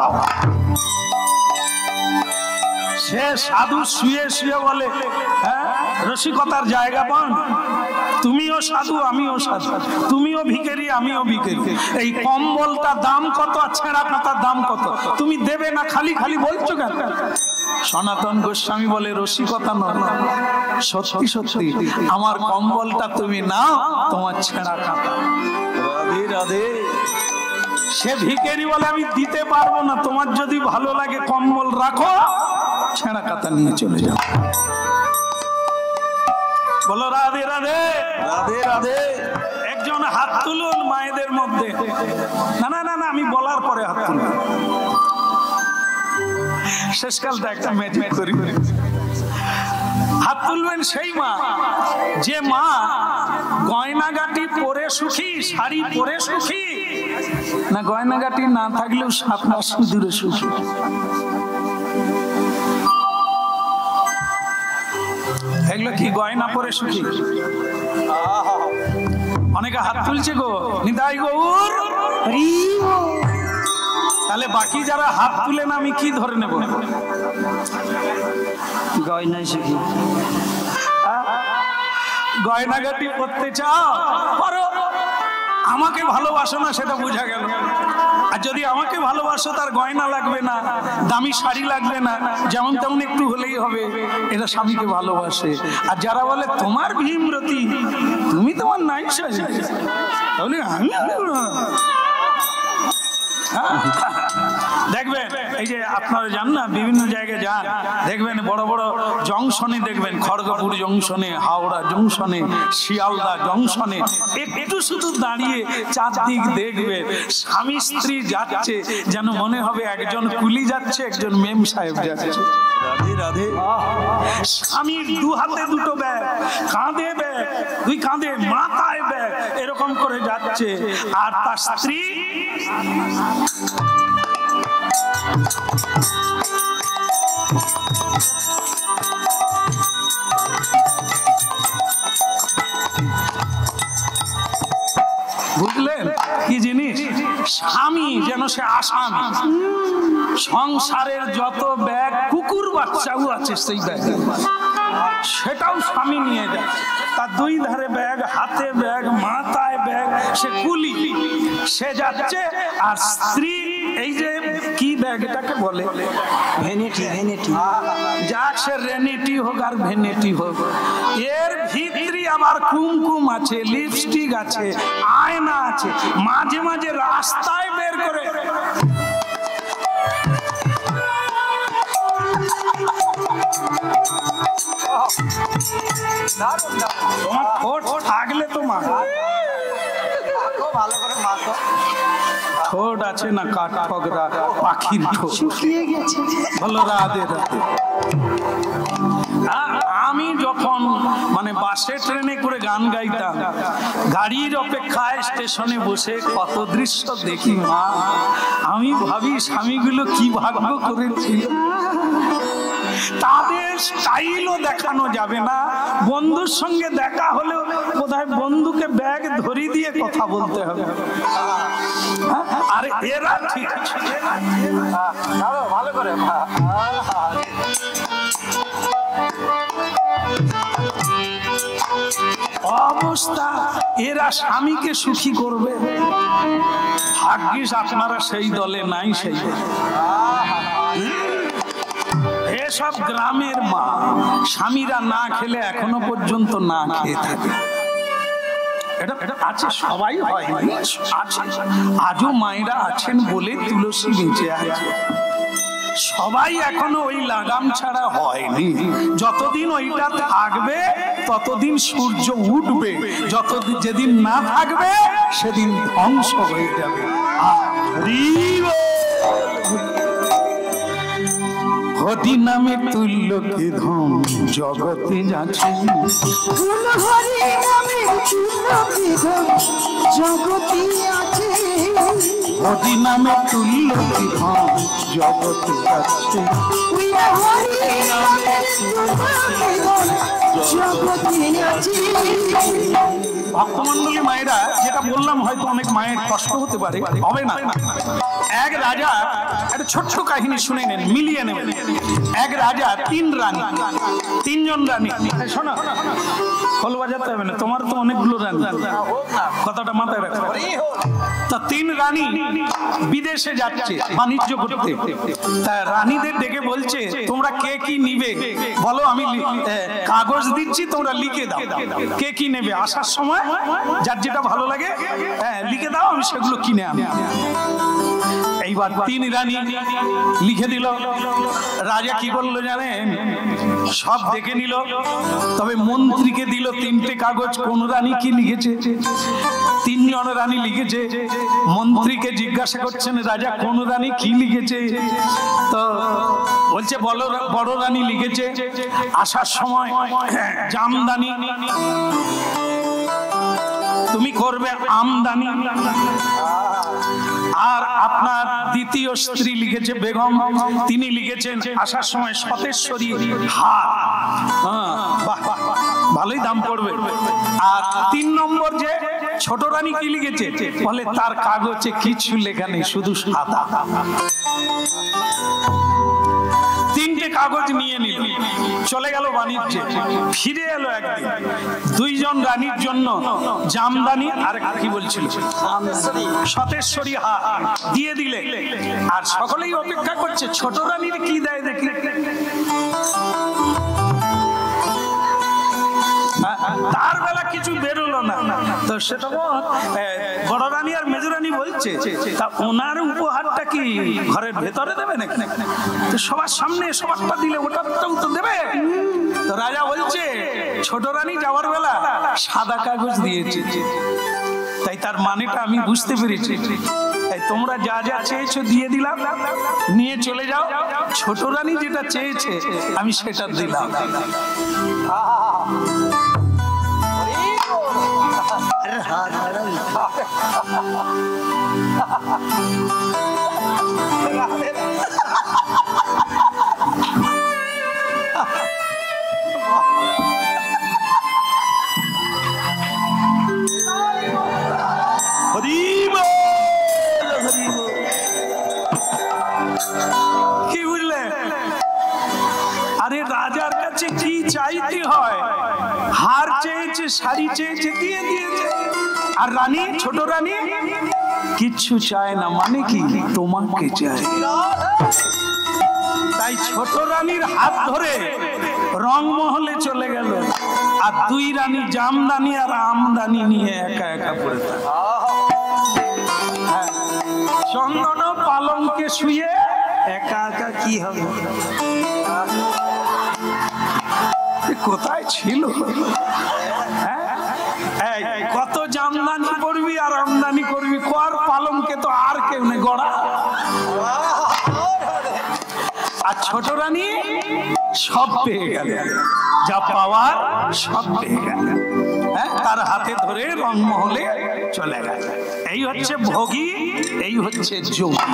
S2: সে সাধু শুয়ে শুয়ে বলে, হ্যাঁ রসিকতার জায়গা পান, তুমিও সাধু আমিও সাধু, তুমিও ভিখারি আমিও ভিখারি, এই কম্বলটা দাম কত আর ছেঁড়া কাঁথার দাম কত, তুমি দেবে না, খালি খালি বলছো কেন? সনাতন গোস্বামী বলে, রসিকতা নয়, সত্যি সত্যি আমার কম্বলটা তুমি নাও, তোমার ছেঁড়া কাঁথা। রাধে রাধে। সে ভিখারি বলে, আমি দিতে পারবো না, তোমার যদি ভালো লাগে কম্বল রাখো, ছেঁড়া কাঁথা নিয়ে চলে যাও। বলো রাধে রাধে। রাধে রাধে। একজন হাত তুলুন মায়েদের মধ্যে। না না না না, আমি বলার পরে হাত তুলুন। শেষকালটা একটা ম্যাজিক করি। হাত তুলবেন সেই মা, যে মা গয়নাগাটি পরে সুখী, শাড়ি পরে সুখী, না গয়নাগাটি না থাকলেও সাতনা সিঁদুরে সুখী। এগুলো কি গয়না পরে সুখী? অনেকে হাত তুলছে গো, নিতাই গৌর। তাহলে বাকি যারা হাত তুলে না আমি কি ধরে নেব?
S1: গয়নাই সুখী।
S2: গয়নাগাটি পরতে চাও পারো, আমাকে ভালোবাসো না সেটা বোঝা গেল। আর যদি আমাকে ভালোবাসো তার গয়না লাগবে না, দামি শাড়ি লাগবে না, যেমন তেমন একটু হলেই হবে, এটা স্বামীকে ভালোবাসে। আর যারা বলে তোমার ভীমরতি, তুমি তোমার নাই সাজে, তাহলে আমি দেখবেন এই যে আপনারা যান না বিভিন্ন জায়গায় যান, দেখবেন বড় বড় জংশনে, দেখবেন খড়গপুর জংশনে, হাওড়া জংশনে, শিয়ালদা জংশনে একটু শুধু দাঁড়িয়ে চারদিক দেখবেন স্বামী স্ত্রী যাচ্ছে, যেন মনে হবে একজন কুলি যাচ্ছে, একজন মেম সাহেব যাচ্ছে। রাধে রাধে। স্বামীর দু হাতে দুটো ব্যাগ, কাঁধে ব্যাগ, দুই কাঁধে মাথায় ব্যাগ, এরকম করে যাচ্ছে, আর তার স্ত্রী বুঝলেন কি জিনিস? স্বামী যেন সে আসামি, সংসারের যত ব্যাগ, কুকুর বাচ্চাও আছে সেই ব্যাগ, সেটাও স্বামী নিয়ে যাচ্ছে। তার দুই ধারে ব্যাগ, হাতে ব্যাগ, মাথায় ব্যাগ, সে কুলি, সে যাচ্ছে। আর স্ত্রী এই যে কি ব্যাগ এটাকে বলে,
S1: ভ্যানিটি। ভ্যানিটি
S2: যাক সে রেনিটি হোক আর ভ্যানিটি হোক, এর ভিতরে আবার কুমকুম আছে, লিপস্টিক আছে, আয়না আছে, মাঝে মাঝে রাস্তায় বের করে তোমার ঠোঁট থাকলে তোমার
S3: ভালো করে মাখো।
S2: ঠোঁট আছে না কাঠ ঠগরা পাখির ঠোঁট,
S4: শুকিয়ে গেছে।
S2: ভালো রাধে রাধে। আমি যখন মানে বাসে ট্রেনে করে গান গাইতাম, গাড়ির অপেক্ষায় স্টেশনে বসে কত দৃশ্য দেখি মা, আমি ভাবি স্বামীগুলো কি ভাগ্য করেছি। তাদের স্টাইলও দেখানো যাবে না, বন্ধুর সঙ্গে দেখা হলেও বোধহয় বন্ধুকে ব্যাগ ধরিয়ে দিয়ে কথা বলতে হবে। আর এরা ঠিক আছে,
S3: ভালো করে
S2: অবস্থা, এরা স্বামীকে সুখী করবে। ভাগ্যিস আপনারা সেই দলে নাই, সেই এসব গ্রামের মা স্বামীরা না খেলে এখনো পর্যন্ত না খেয়ে থাকে। এটা আছে, সবাই হয় আছে, আজও মায়েরা আছেন বলে তুলসী বেঁচে আছে। সবাই এখনো ওই লাগাম ছাড়া হয়নি। যতদিন ওইটা থাকবে ততদিন সূর্য উঠবে, যতদিন যেদিন না থাকবে সেদিন ধ্বংস হয়ে যাবে। হরি নামে তুল্য কে ধন জগতে যাচ্ছে,
S4: হরি নামে তুল্য কে ধন জগতে আছে।
S2: হরি নামে তুল্য কে ধন জগতে যাচ্ছে,
S4: হরি নামে তুল্য কে ধন জগতে আছে।
S2: ভক্তমন্ডলী মায়েরা, যেটা বললাম হয়তো অনেক মায়ের কষ্ট হতে পারে, হবে না। এক রাজা, একটা ছোট্ট কাহিনী শুনে নেন, মিলিয়ে নেবেন। এক রাজা, তিন রানী, তিনজন রানী। শোনো, খোল বাজাতে হবে না, তোমার তো অনেকগুলো রানী, কথাটা মাথায় রাখো। তা তিন রানী বিদেশে যাচ্ছে বাণিজ্য করতে। তা রানীদের ডেকে বলছে, তোমরা কে কি নিবে বলো, আমি কাগজ দিচ্ছি, তোমরা লিখে দাও কে কি নেবে। আসার সময় যার যেটা ভালো লাগে লিখে দাও, আমি সেগুলো কিনে আনি। এইবার তিন রানী লিখে দিল। রাজা কি করলো জানেন? সব দেখে নিল, তবে মন্ত্রীকে দিল তিনটে কাগজ, কোন রানী কি লিখেছে। তিনজন রানী লিখেছে। মন্ত্রীকে জিজ্ঞাসা করছেন রাজা, কোন রানী কি লিখেছে? তো বলছে বড় রানী লিখেছে আসার সময় জামদানি তুমি করবে আমদানি। আর আপনার দ্বিতীয় স্ত্রী লিখেছে বেগম, তিনি লিখেছেন আসার সময় সতেশ্বরী হার। বাহ, ভালোই দাম পড়বে। আর 3 নম্বর যে ছোট রানী কি লিখেছে, বলে তার কাগজে কিছু লেখা নেই, শুধু সাদা। 3টে কাগজ নিয়ে নিল, চলে গেল বাণিজ্যে। ফিরে এলো একদিন, 2 জন রানীর জন্য জামদানি আর কি বলছিল সতেশ্বরী হার দিয়ে দিলে। আর সকলেই অপেক্ষা করছে ছোট রানীর কি দেয় দেখি। তার বেলা কিছু বেরোলো না, তো সেটা বড় রানী আর মেজো রানী বলছে তা ওনার উপহারটা কি ঘরের ভেতরে দেবে নাকি? তো সবার সামনে সবারটা দিলে ওটাও তো দেবে। তো রাজা বলছে ছোট রানী যাওয়ার বেলা সাদা কাগজ দিয়েছে, তাই তার মানেটা আমি বুঝতে পেরেছি। তাই তোমরা যা যা চেয়েছো দিয়ে দিলাম, নিয়ে চলে যাও। ছোট রানী যেটা চেয়েছে আমি সেটা দিলাম। কি বুঝলে? আরে রাজার কাছে কি চাইতে হয়? হার চেয়েছে, শাড়ি চেয়েছে, দিয়ে দিয়েছে। আর রানী, ছোট রানী কিচ্ছু চায় না, মানে কি তোমাকে চায়। তাই ছোট রানীর হাত ধরে রংমহলে চলে গেল। আর 2 রানী জামদানি আর আমদানি নিয়ে একা একা পড়ে থাকে। চন্দন পালঙ্কে শুয়ে একা একা কি হবে? কোথায় ছিল? কত জামদানি করবি আর আমদানি করবি, কর পালঙ্কে তো আর কেউ নেই গড়া। আর ছোট রানী সব পেয়ে গেল, যা পাওয়ার সব পেয়ে গেল। তার হাতে ধরে রংমহলে চলে গেল। এই হচ্ছে ভোগী, এই হচ্ছে যোগী।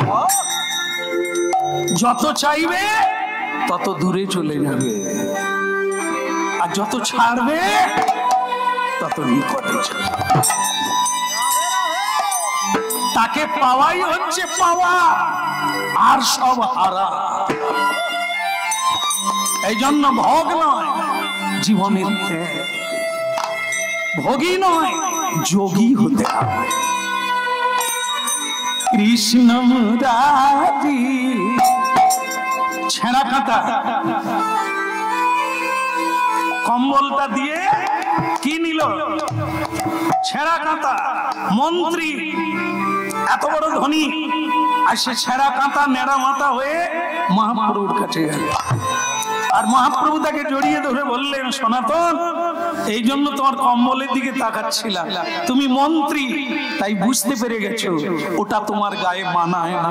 S2: যত চাইবে তত দূরে চলে যাবে, আর যত ছাড়বে তত নিকটে চলে যাবে। তাকে পাওয়াই হচ্ছে পাওয়া, আর সব হারা। এই জন্য ভোগ নয় জীবনের ত্যাগ, ভোগী নয় যোগী হতে হবে। কৃষ্ণ মুরারি ছেঁড়া কাঁথা কম্বলটা দিয়ে কি নিল? ছেঁড়া কাঁথা। মন্ত্রী এত বড় ধনী, আর সে ছেঁড়া কাঁথা নেড়া মাথা হয়ে মহাপ্রভুর কাছে গেল। আর মহাপ্রভু তাকে জড়িয়ে ধরে বললেন, সনাতন, এই জন্য তোমার কম্বলের দিকে তাকাচ্ছিলাম। তুমি মন্ত্রী, তাই বুঝতে পেরে গেছো ওটা তোমার গায়ে মানায় না।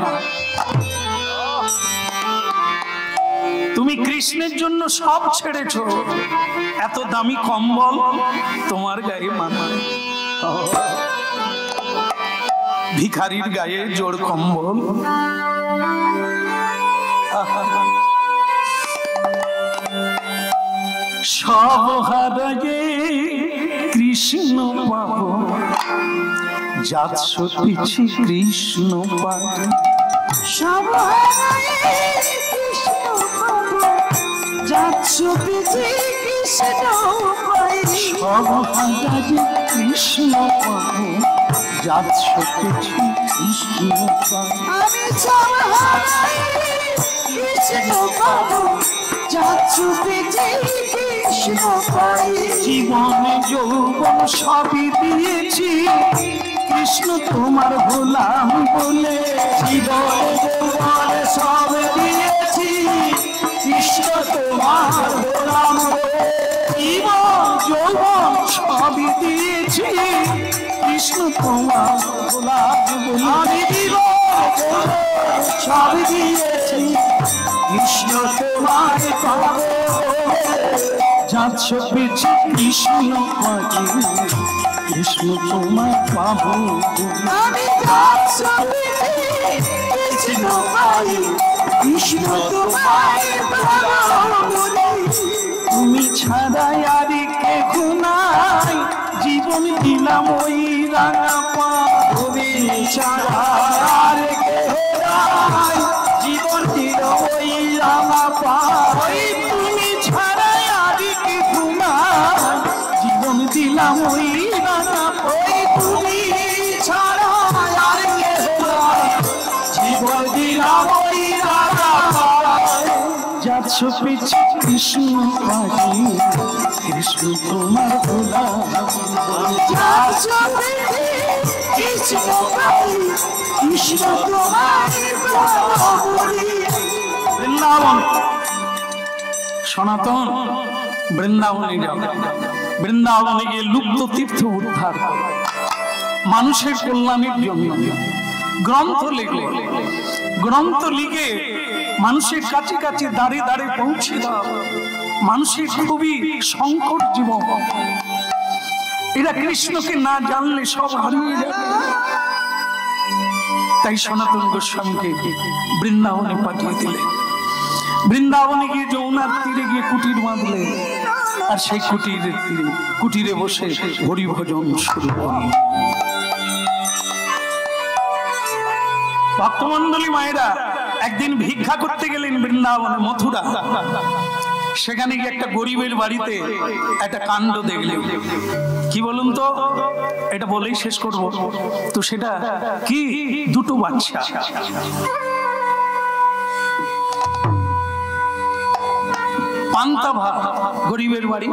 S2: তুমি কৃষ্ণের জন্য সব ছেড়েছো, এত দামি কম্বল তোমার গায়ে মানায়। ভিখারির গায়ে জোড় কম্বল। সব হারাগে কৃষ্ণ পাবো, যাচ্ছ পিছি কৃষ্ণ পাবো।
S4: সব হারাগে কৃষ্ণ পাবো, যাচ্ছ পিছি কৃষ্ণ পাই।
S2: সব হারাগে কৃষ্ণ পাবো, যাচ্ছ পিছি কৃষ্ণ পাই।
S4: আমি সব হারাগে কৃষ্ণ পাবো, যাচ্ছ পিছি কৃষ্ণ পাই।
S2: জীবনে যৌবন সবই দিয়েছি, কৃষ্ণ তোমার গোলাম বলে। জীবনে যৌবন সব দিয়েছি, কৃষ্ণ তোমার গোলাম বলে। জীবন যৌবন সবই দিয়েছি, কৃষ্ণ তোমার গোলাম বলে। আমি জীবন সব দিয়েছি,
S4: কৃষ্ণ তোমায় পাবো
S1: যাচ্ছ পিছে কৃষ্ণ পাখি কৃষ্ণ তোমায় পাবো
S4: আমি যাচ্ছ পিছে কৃষ্ণ পাই কৃষ্ণ তোমায় পাবো
S1: তুমি ছাড়াই আর কেউ নাই জীবন দিলাম ওই রাঙা পাথরে
S4: ছাড়া আর কেহ নাই জীবন দিল ওই রাঙা পাই
S1: তুমি ছাড়াই আর কেউ নাই জীবন দিলাম ওই রাঙা
S4: ওই তুমি ছাড়া আর কেহ নাই জীবন দিলাম ওই রাঙা পাই
S1: যাচ্ছ পিছে কৃষ্ণ পাখি কৃষ্ণ তোমার গোলাম
S4: যাচ্ছ পিছে কৃষ্ণ পাই কৃষ্ণ তোমায় পাবো
S1: বৃন্দাবন সনাতন বৃন্দাবনে যাও বৃন্দাবনে গিয়ে লুপ্ত তীর্থ উদ্ধার করো মানুষের কল্যাণের জন্য গ্রন্থ লিখো গ্রন্থ লিখে মানুষের কাছে কাছে দাঁড়ে দাঁড়ে পৌঁছে দাও মানুষের খুবই সংকট জীবন এরা কৃষ্ণকে না জানলে সব হারিয়ে যাবে তাই সনাতন গোস্বামীকে বৃন্দাবনে পাঠিয়ে দিলে বৃন্দাবনে গিয়ে যমুনার তীরে গিয়ে কুটির বাঁধলে আর সেই কুটিরের তীরে কুটিরে বসে হরি ভজন শুরু করলেন ভক্তমন্ডলী মায়েরা একদিন ভিক্ষা করতে গেলেন বৃন্দাবনে মথুরা সেখানে গিয়ে একটা গরিবের বাড়িতে একটা কাণ্ড দেখলেন কি বলুন তো এটা বলেই শেষ করব তো সেটা কি দুটো বাচ্চা পান্তা ভাত গরিবের বাড়ি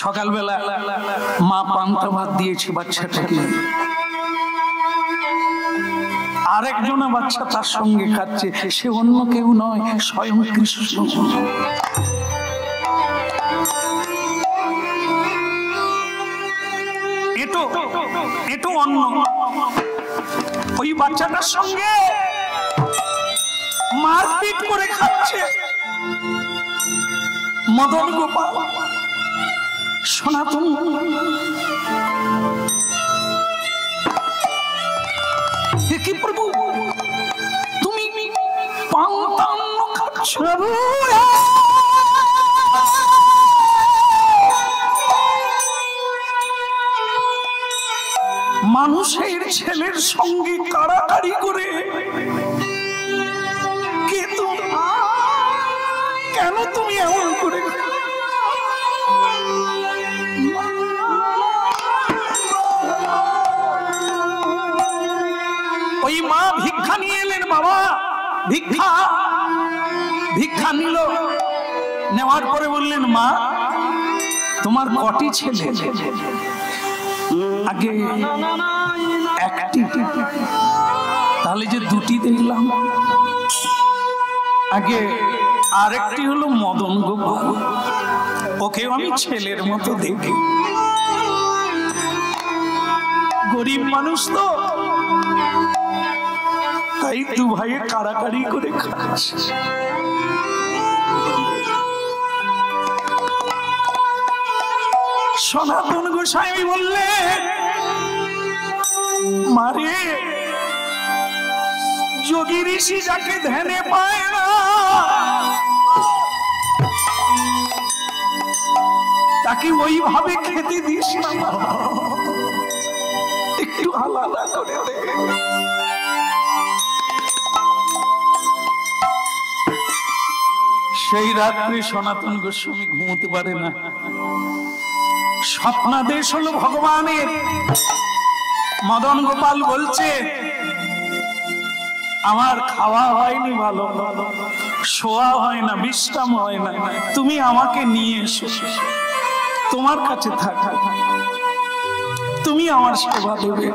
S1: সকালবেলা মা পান্তা ভাত দিয়েছে বাচ্চাটাকে আরেকজনা বাচ্চা তার সঙ্গে খাচ্ছে সে অন্য কেউ নয় স্বয়ং কৃষ্ণ এটো অন্য ওই বাচ্চাটার সঙ্গে মারপিট করে খাচ্ছে মদন গোপাল সনাতন কি প্রভু তুমি পান্তা অন্ন খাচ্ছ প্রভু মানুষের ছেলের সঙ্গে কাড়াকাড়ি করে কেন তুমি এমন করে ওই মা ভিক্ষা নিয়ে এলেন বাবা ভিক্ষা নিল নেওয়ার পরে বললেন মা তোমার কটি ছেলে আগে একটি তাহলে যে দুটি দেখলাম আগে আরেকটি হলো মদন গোপাল ওকেও আমি ছেলের মতো দেখি গরিব মানুষ তো তাই দু ভাইয়ে কাড়াকাড়ি করে খাচ্ছে সনাতন গোস্বামী বললে মারে যোগী ঋষি যাকে ধ্যানে পায় না তাকে ওইভাবে খেতে দিস না একটু আলাদা করে দে সেই রাত্রে সনাতন গোস্বামী ঘুমোতে পারে না স্বপ্নাদেশ হলো ভগবানের মদন গোপাল বলছে আমার খাওয়া হয়নি ভালো শোয়া হয় না বিশ্রাম হয় না তুমি আমাকে নিয়ে এসো তোমার কাছে থাক তুমি আমার সেবা দেবে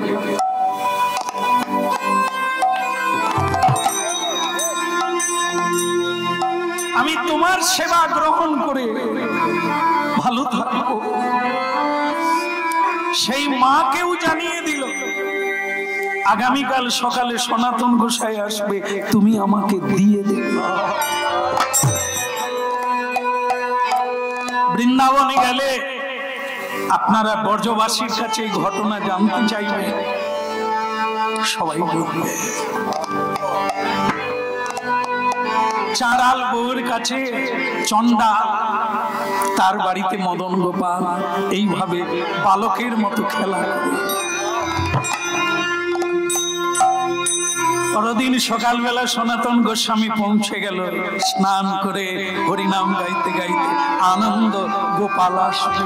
S1: আমি তোমার সেবা গ্রহণ করে ভালো থাকবো সেই মাকেও জানিয়ে দিল আগামীকাল সকালে সনাতন গোসাই আসবে তুমি আমাকে দিয়ে দেবে
S2: গেলে আপনারা ব্রজবাসীর কাছে এই ঘটনা জানতে চাইবে, সবাই বলবে। চাঁড়াল বউয়ের কাছে চণ্ডা, তার বাড়িতে মদন গোপাল এইভাবে বালকের মতো খেলা করে। পরদিন সকালবেলা সনাতন গোস্বামী পৌঁছে গেল, স্নান করে হরিনাম গাইতে গাইতে আনন্দ গোপাল আসবে।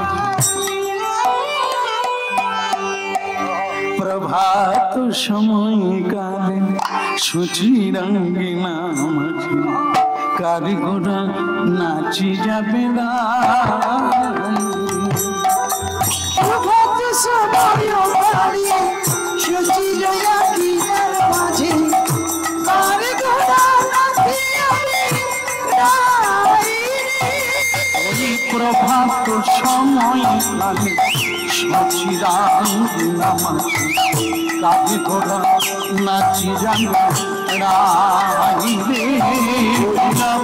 S2: প্রভাত সময় কালে সুচি রঙ্গিনা মাঝে কারিগরা নাচি যাবে না।
S4: প্রভাত সময় কালে সুচি রঙ্গিনার মাঝে কারিগরা নাচি যাবে না।
S2: ওই প্রভাত সময় কালে সুচি রঙ্গিনা মাঝে কারিগরা নাচি যাবে রাই রে।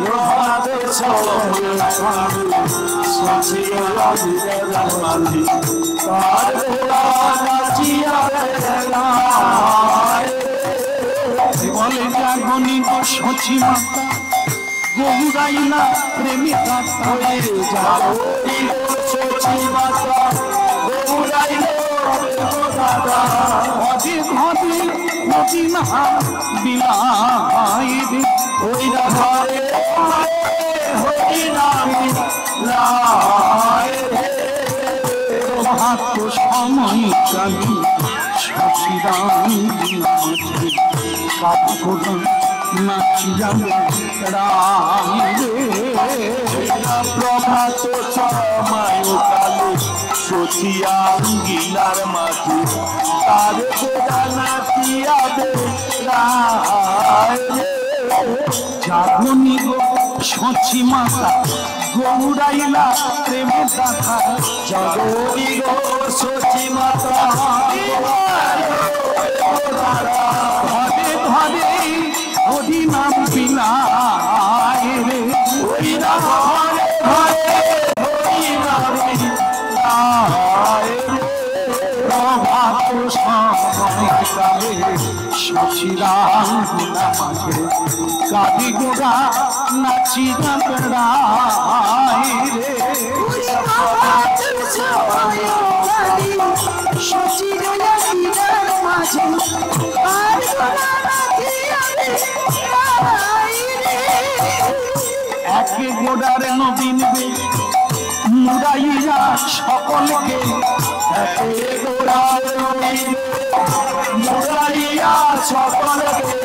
S4: প্রভাত সময় সুচি রঙ্গিনার মাঝে কারিগরা নাচি যাবে না।
S2: বলে জাগনি গো সচি মাতা গৌরাইলা প্রেমিকা
S4: ওরে জাগনি গো সচি মাতা গৌরাইলা প্রেমিকা
S2: ঘরে ঘরে মদিনা বিলাই রে।
S4: ওই না ঘরে হরি নাম লাই রে।
S2: প্রভাত সময় কালি সচিরাম কাপড় নাচি যাবে রাই রে।
S4: প্রভাত সময় কালে সচিয়া গিলার মাঝে তার গোড়া নাচিয়াবে রাই রে।
S2: জাগনি গো সচি মাতা গৌরাইলা প্রেমে দেখা
S4: জাগনি গো সচি মাতা
S2: ঘরে ঘরে হরি নাম বিলাই রে।
S4: ওই না ঘরে ঘরে হরি নাম লাই রে।
S2: প্রভাত সময় কালে সচিরাম মাঝে কাদি গোড়া নাচি যাবে রাই রে। একে গোড়ার নবীন মুরাইয়া সকলকে
S4: একে গোড়ার মুরাইয়া সকলকে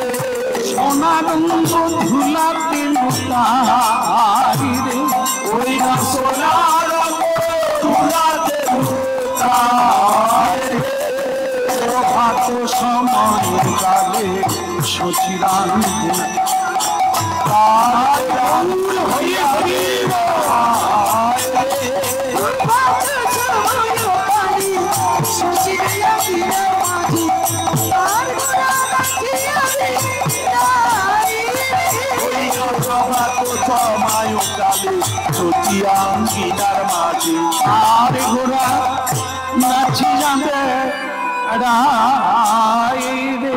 S2: সোনারঙ্গ ধুলাতে লুটাই রে।
S4: ওই না সোনার তুলাতে লুটাই রে।
S2: প্রভাত সময় কালে সচিরাম
S4: সচিয়াঙ্গিনার মাঝে
S2: আর ঘোড়া নাচি যাবে রাই রে।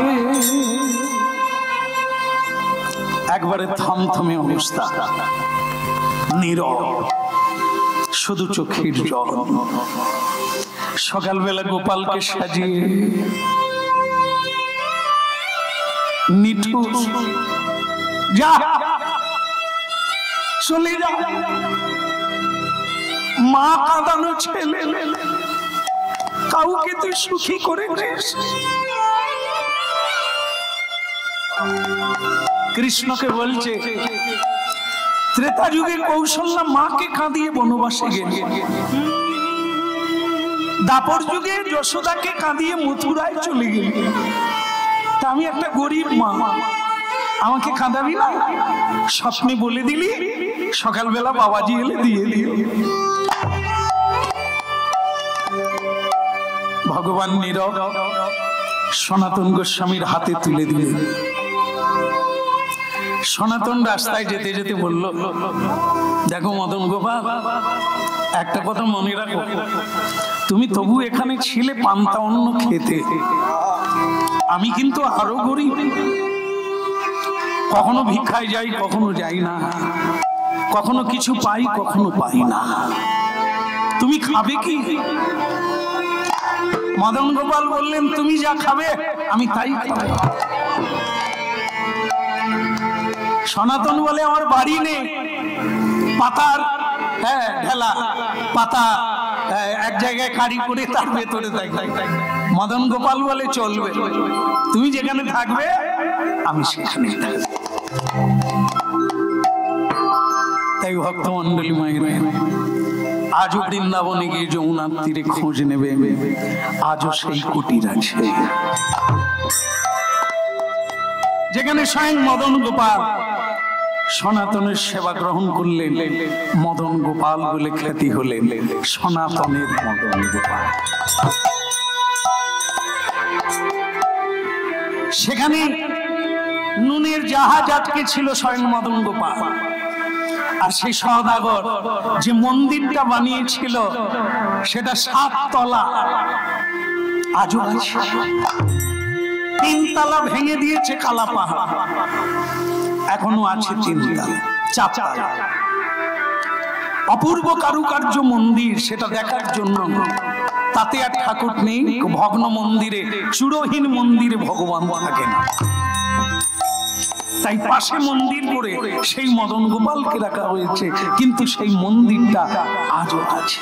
S2: একবারে থমথমে অবস্থা, নীরব, শুধু চোখের জল। সকালবেলা গোপালকে সাজিয়ে নিঠুর যা চলে যা, মা কাঁদানো ছেলে কাউকে তুই সুখী করে দিস। কৃষ্ণকে বলছে ত্রেতা যুগে কৌশল্যা মাকে কাঁদিয়ে বনবাসে গেলে, দাপর যুগে যশোদাকে কাঁদিয়ে মথুরায় চলে গেলে। তা আমি একটা গরিব মা, আমাকে কাঁদাবি না? স্বপ্নে বলে দিলি, সকালবেলা বাবাজি এলে দিয়ে দিও। ভগবান নীরব সনাতন গোস্বামীর হাতে তুলে দিলেন। সনাতন রাস্তায় যেতে যেতে বলল, দেখো মদন গোপাল, একটা কথা মনে রাখো, তুমি তবু এখানে ছিলে পান্তা অন্ন খেতে, আমি কিন্তু আরো গরিব, কখনো ভিক্ষায় যাই, কখনো যাই না, কখনো কিছু পাই, কখনো পাই না, তুমি খাবে কি? মদন গোপাল বললেন, তুমি যা খাবে আমি তাই খাবো। সনাতন বলে, আমার বাড়ি নেই, পাতার ঢেলা পাতা এক জায়গায় কারি করে তার ভেতরে থাকবে। মদন গোপাল বলে, চলবে, তুমি যেখানে থাকবে আমি সেখানে থাকবো। তাই ভক্তমন্ডলী মায়ের, আজও বৃন্দাবনে গিয়ে যমুনার তীরে খোঁজ নেবে, আজও সেই কুটির আছে যেখানে স্বয়ং মদন গোপাল সনাতনের সেবা গ্রহণ করলেন, মদন গোপাল বলে খ্যাতি হলেন সনাতনের মদন গোপাল। সেখানে নুনের জাহাজ আটকে ছিল স্বয়ং মদন গোপাল, আর সেই সওদাগর যে মন্দিরটা বানিয়েছিল সেটা 7 তলা, আজও আছে। 3 তলা ভেঙে দিয়েছে কালা পাহাড়, এখনো আছে 3 তলা, 4 তলা। অপূর্ব কারুকার্য মন্দির, সেটা দেখার জন্য। তাতে আর ঠাকুর নেই, ভগ্ন মন্দিরে, চূড়হীন মন্দিরে ভগবান থাকে না, তাই পাশে মন্দির করে সেই মদন গোপালকে রাখা হয়েছে, কিন্তু সেই মন্দিরটা আজও আছে।